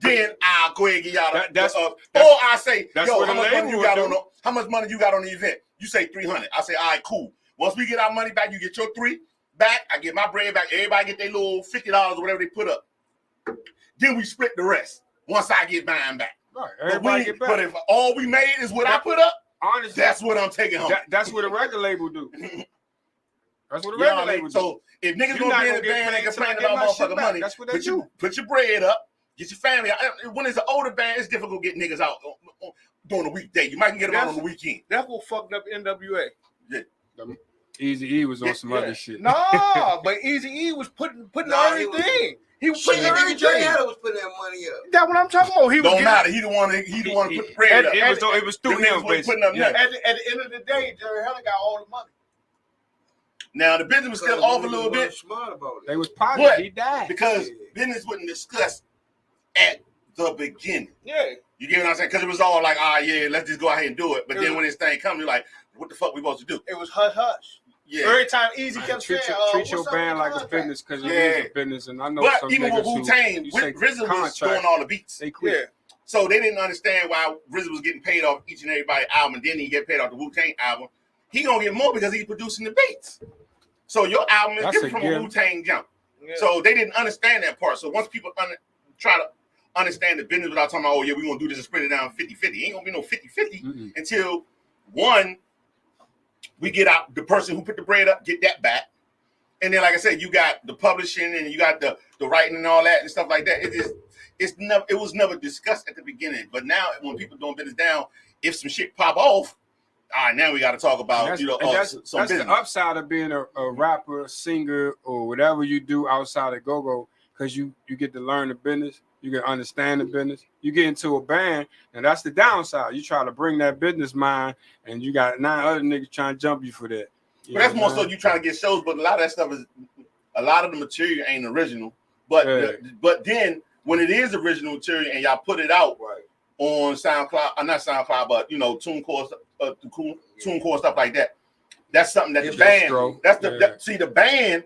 then I'll go ahead and get y'all or I say, yo, how much money you got on the event? You say 300. I say, all right, cool. Once we get our money back, you get your 3 back. I get my bread back. Everybody get their little $50 or whatever they put up. Then we split the rest. Once I get mine back. Right, everybody get back. But if all we made is what I put up, honestly, that's what I'm taking home. That's what a record label do. That's what a record label do. So if niggas gonna be in the band and complain about motherfucking money, that's what they do. Put your bread up, get your family out. When it's an older band, it's difficult to get niggas out during the weekday. You might get them out on the weekend. That's what fucked up NWA. Yeah. Easy E was on some other shit. Nah, but Easy E was putting everything. He was putting everything. Jay Hatter was putting that money up. That's what I'm talking about. He don't matter. He the one to put bread up. It was through him. Putting up at the end of the day, Jerry Heller got all the money. Now the business was still off a little bit. Smart about it. They was positive. He died because business wasn't discussed at the beginning. Yeah. You get what I'm saying? Because it was all like, yeah, let's just go ahead and do it. But then when this thing comes, you're like, what the fuck we supposed to do? It was hush hush. Yeah. Every time Easy kept saying, treat your band like a business because it is a business. And I know some even with niggas Wu-Tang, RZA was doing all the beats. They quit. Yeah. So they didn't understand why RZA was getting paid off each and everybody's album, and then he get paid off the Wu-Tang album. He gonna get more because he's producing the beats. So your album is different from a Wu-Tang jump. Yeah. So they didn't understand that part. So once people try to understand the business without talking about, oh yeah, we're gonna do this and split it down 50-50. Ain't gonna be no 50-50 until one, we get out the person who put the bread up, get that back. And then, like I said, you got the publishing and you got the writing and all that and stuff like that. It was never discussed at the beginning. But now when people doing business down, if some shit pop off, all right, now we got to talk about, that's some business. The upside of being a rapper, singer, or whatever you do outside of go-go, because you get to learn the business. You can understand the business. You get into a band, and that's the downside. You try to bring that business mind, and you got 9 other niggas trying to jump you for that. But that's more so you trying to get shows, but a lot of that stuff a lot of the material ain't original. But but then when it is original material and y'all put it out on SoundCloud, not SoundCloud, but TuneCore, TuneCore stuff like that. That's something that the band. See, the band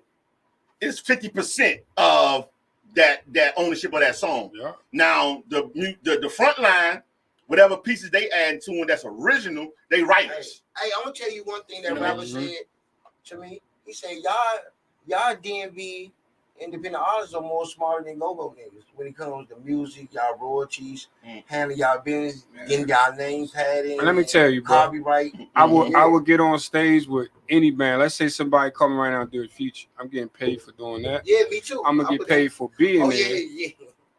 is 50% of that ownership of that song. Yeah. Now the front line, whatever pieces they add to it that's original, they write it. Hey, I'm gonna tell you one thing that rapper said to me. He said, y'all DMV independent artists are more smarter than go-go niggas when it comes to music, y'all royalties, handling y'all business, getting y'all name padding. And let me tell you, bro, copyright. I would get on stage with any band. Let's say somebody coming right now and do a feature. I'm getting paid for doing that. Yeah, me too. I'm gonna get paid for being there. Yeah.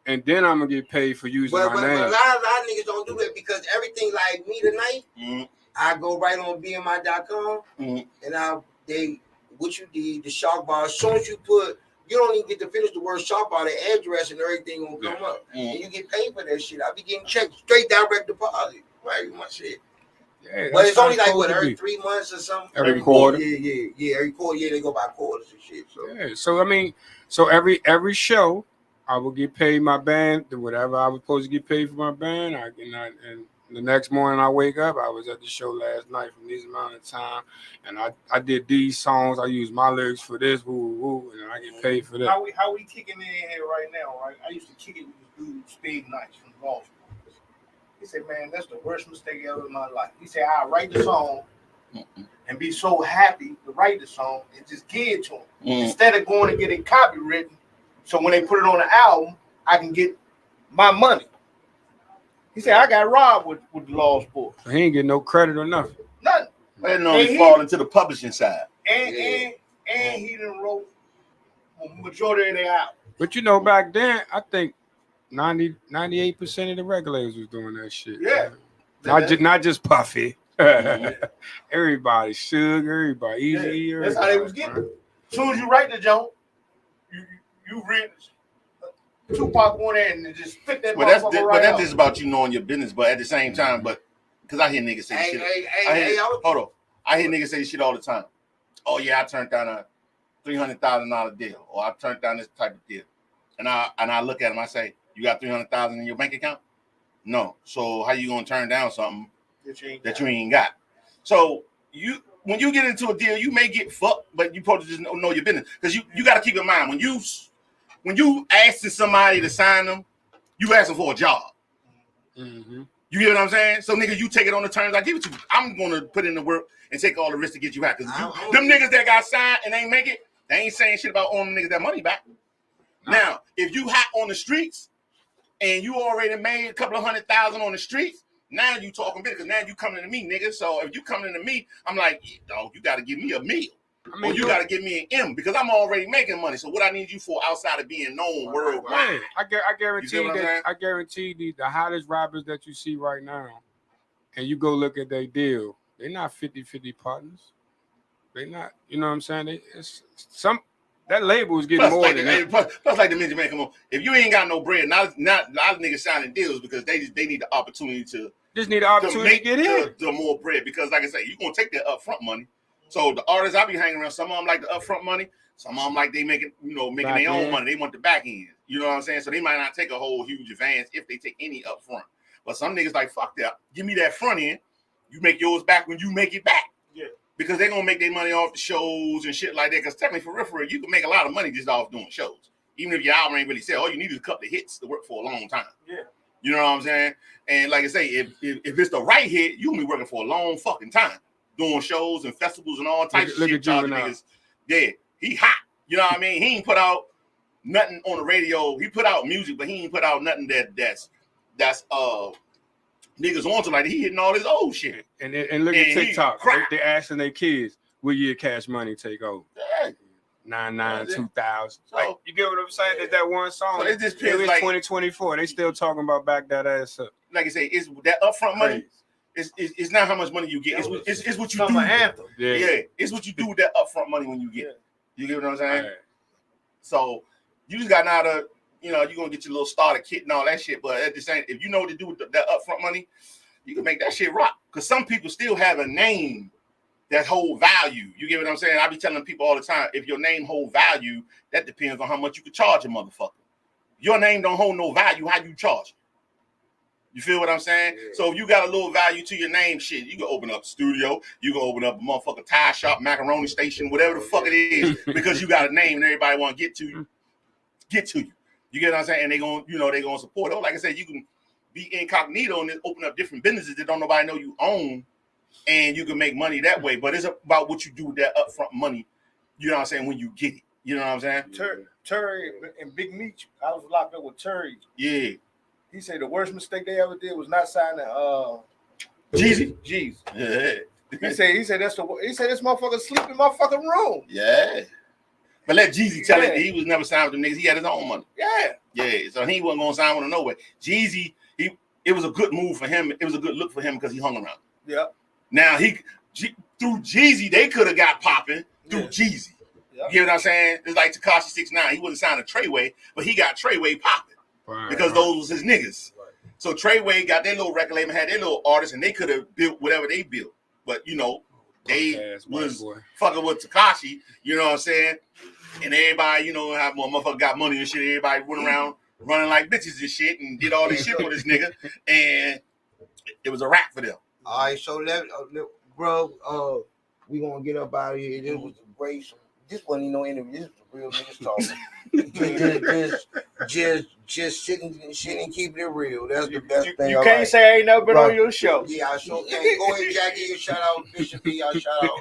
And then I'm gonna get paid for using my name. But a lot of niggas don't do that because everything like me tonight, I go right on BMI.com and what you did, the shark bar, as soon as you put, you don't even get to finish the word shark bar, the address and everything will come up. And you get paid for that shit. I be getting checked straight direct deposit. Right, my shit. Yeah, but it's only like every 3 months or something. Every quarter. Yeah. Every quarter, they go by quarters and shit. So so I mean, every show, I will get paid my band, whatever I was supposed to get paid for my band. And the next morning I wake up, I was at the show last night from this amount of time, and I did these songs. I used my lyrics for this, woo, and I get paid for that. How we kicking in here right now, right? I used to kick it with this dude, Spade Nights from Baltimore. He said, man, that's the worst mistake ever in my life. He said, I write the song and be so happy to write the song and just give it to them instead of going and getting copywritten. So when they put it on the album, I can get my money. He said, I got robbed with the Lost Boys. So he ain't getting no credit or nothing. Nothing. They normally fall into the publishing side. And he done wrote a majority of their album. But you know, back then, I think 98% of the regulators was doing that shit. Yeah. Not just Puffy. Everybody, Suge, everybody, Easy. Yeah. That's how they was getting it. As soon as you write the joke, you read Tupac on there and just spit that motherfucker right that's out. just about you knowing your business, but at the same time, because I hear niggas say shit. Hold on. I hear niggas say shit all the time. Oh yeah, I turned down a $300,000 deal, or I turned down this type of deal. And I look at him, I say, you got $300,000 in your bank account? No. So how you gonna turn down something that you ain't got? So when you get into a deal, you may get fucked, but you probably just know your business. Because you got to keep in mind, when you asking somebody to sign them, you asking for a job. Mm-hmm. You hear what I'm saying? So nigga, you take it on the terms I give it to you. I'm gonna put in the work and take all the risk to get you out. Because them niggas that got signed and ain't make it, they ain't saying shit about owing niggas that money back. No. Now, if you hot on the streets and you already made a couple of $100,000 on the streets, now you talking big because now you coming to me, nigga. So if you coming to me, I'm like, dog, you got to give me a meal. Or you got to give me an M because I'm already making money. So what I need you for outside of being known worldwide? I guarantee the hottest rappers that you see right now, and you go look at their deal, they're not 50-50 partners. They not, you know what I'm saying? That label is getting more than that. Plus, like the mention, man, come on. If you ain't got no bread, not a lot of niggas signing deals because they need the opportunity to get in the more bread. Because like I say, you gonna take that upfront money. So the artists I be hanging around, some of them like the upfront money, some of them like they making their own money. They want the back end. You know what I'm saying? So they might not take a whole huge advance if they take any upfront. But some niggas like, fuck that. Give me that front end. You make yours back when you make it back. Yeah. Because they're gonna make their money off the shows and shit like that. Because technically, for real, you can make a lot of money just off doing shows. Even if your album ain't really sell, all you need is a couple of hits to work for a long time. Yeah. You know what I'm saying? And like I say, if it's the right hit, you can be working for a long fucking time. Doing shows and festivals and all types of shit. Niggas. Yeah, he hot. You know what I mean? He ain't put out nothing on the radio. He put out music, but he ain't put out nothing that's niggas on to like he hitting all this old shit. And look at TikTok. They asking their kids, will your Cash Money take over? Yeah. 99, 2000. So, like, you get what I'm saying? There's that one song. So it just feels like 2024. They still talking about back that ass up. Like I say, it's that upfront money. It's not how much money you get. It's what you do. Anthem. Yeah, it's what you do with that upfront money when you get it. You get what I'm saying? Right. So you just got now to, you're gonna get your little starter kit and all that shit. But at the same, if you know what to do with that upfront money, you can make that shit rock. Because some people still have a name that hold value. You get what I'm saying? I be telling people all the time, if your name hold value, that depends on how much you can charge a motherfucker. Your name don't hold no value, how you charge it? You feel what I'm saying? Yeah. So if you got a little value to your name, shit, you can open up a studio, you can open up a motherfucking tire shop, macaroni station, whatever the fuck it is, because you got a name and everybody want to get to you. You get what I'm saying? And they gonna support it. Like I said, you can be incognito and open up different businesses that don't nobody know you own, and you can make money that way. But it's about what you do with that upfront money. You know what I'm saying? When you get it, you know what I'm saying? Terry and Big Meech, I was locked up with Terry. Yeah. He said the worst mistake they ever did was not signing Jeezy. Yeah. He said this motherfucker sleep in my fucking room. Yeah. But let Jeezy tell it, he was never signed with them niggas. He had his own money. Yeah. So he wasn't gonna sign with them no way. Jeezy, it was a good move for him. It was a good look for him because he hung around. Yeah. Now through Jeezy, they could have got popping through Jeezy. Yep. You know what I'm saying? It's like Tekashi 6ix9ine. He wasn't signed to Treyway, but he got Treyway popping. Because those was his niggas. Right. So Treyway got their little record label, had their little artists, and they could have built whatever they built. But they was fucking with Tekashi, you know what I'm saying? And everybody, how motherfucker got money and shit, everybody went around running like bitches and shit and did all this shit with this nigga. And it was a wrap for them. All right, so bro, we gonna get up out of here. This was a this wasn't even no interview. This was real niggas talking. just sitting and keeping it real. That's the best thing. You can't say I ain't never been Right. on your show. Yeah, I sure can. Go ahead, Jackie. You shout out Bishop B. Y'all shout out.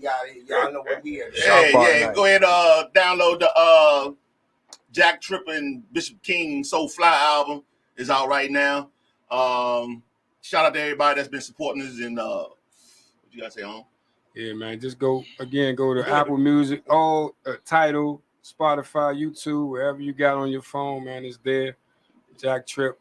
Y'all know what we at. Yeah. Go ahead, download the Jack Tripp and Bishop King So Fly album is out right now. Shout out to everybody that's been supporting us and what you gotta say, home? Yeah, man. Just go to Apple Music, all Tidal, Spotify, YouTube, wherever you got on your phone, man, it's there. Jack Tripp.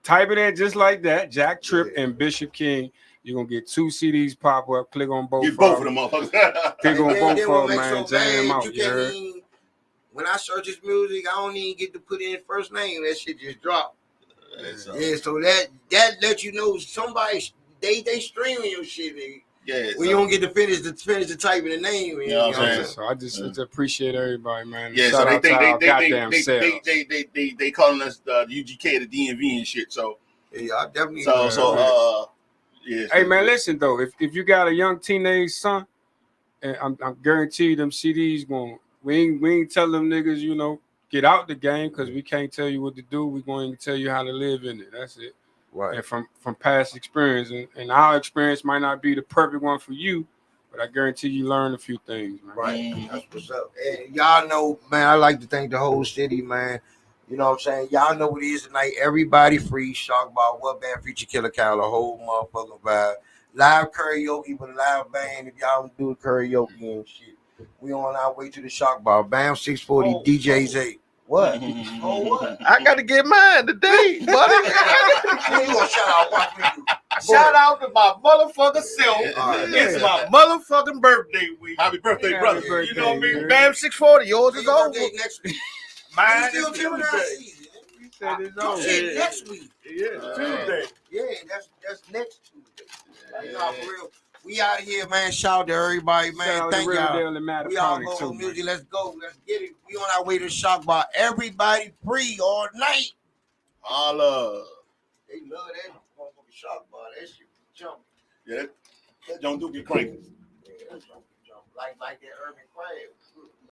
Type it in just like that. Jack Tripp and Bishop King. You're gonna get 2 CDs pop up. Click on both. Get both of them motherfuckers. Click on both of them, man. Jam them out. You heard? When I search his music, I don't even get to put in first name. That shit just dropped. Yeah, so that lets you know somebody they streaming your shit, nigga. Yeah, when you don't get to finish the typing the name. You know what I'm saying? So I just appreciate everybody, man. Yeah, shout so out they calling us the UGK, the DMV and shit. So yeah, I definitely. Yeah. Hey man, listen though, if you got a young teenage son, and I'm guaranteed them CDs going. We ain't tell them niggas, you know, get out the game because we can't tell you what to do. We're going to tell you how to live in it. That's it. Right. And from past experience, and our experience might not be the perfect one for you, but I guarantee you learn a few things, man. Right. That's what's up. And y'all know, man, I like to thank the whole city, man. You know what I'm saying? Y'all know what it is tonight. Everybody free. Shock Bar, What Band, Feature Killer Cow, the whole motherfucking vibe. Live karaoke with a live band if y'all want to do karaoke and shit. We on our way to the Shock Bar. Bam 640 DJs 8. What? What? I gotta get mine today, buddy. You gonna shout out? Watch me do. Shout out to my motherfucking self. It's my motherfucking birthday week. Happy birthday, brother. You know what I mean? Bam 640. Yours is over. Next week. Mine still is Gemini Tuesday. season. Next week. Yeah, Tuesday. Yeah, that's next Tuesday. Nah, for real. We out of here, man. Shout out to everybody, man. Thank y'all. We all go music. Let's go. Let's get it. We on our way to Shock Bar. Everybody free all night. All love. They love that motherfucking Shock Bar. That shit jump. Yeah, that don't do get cranky. Yeah, that jump. Like that urban crab.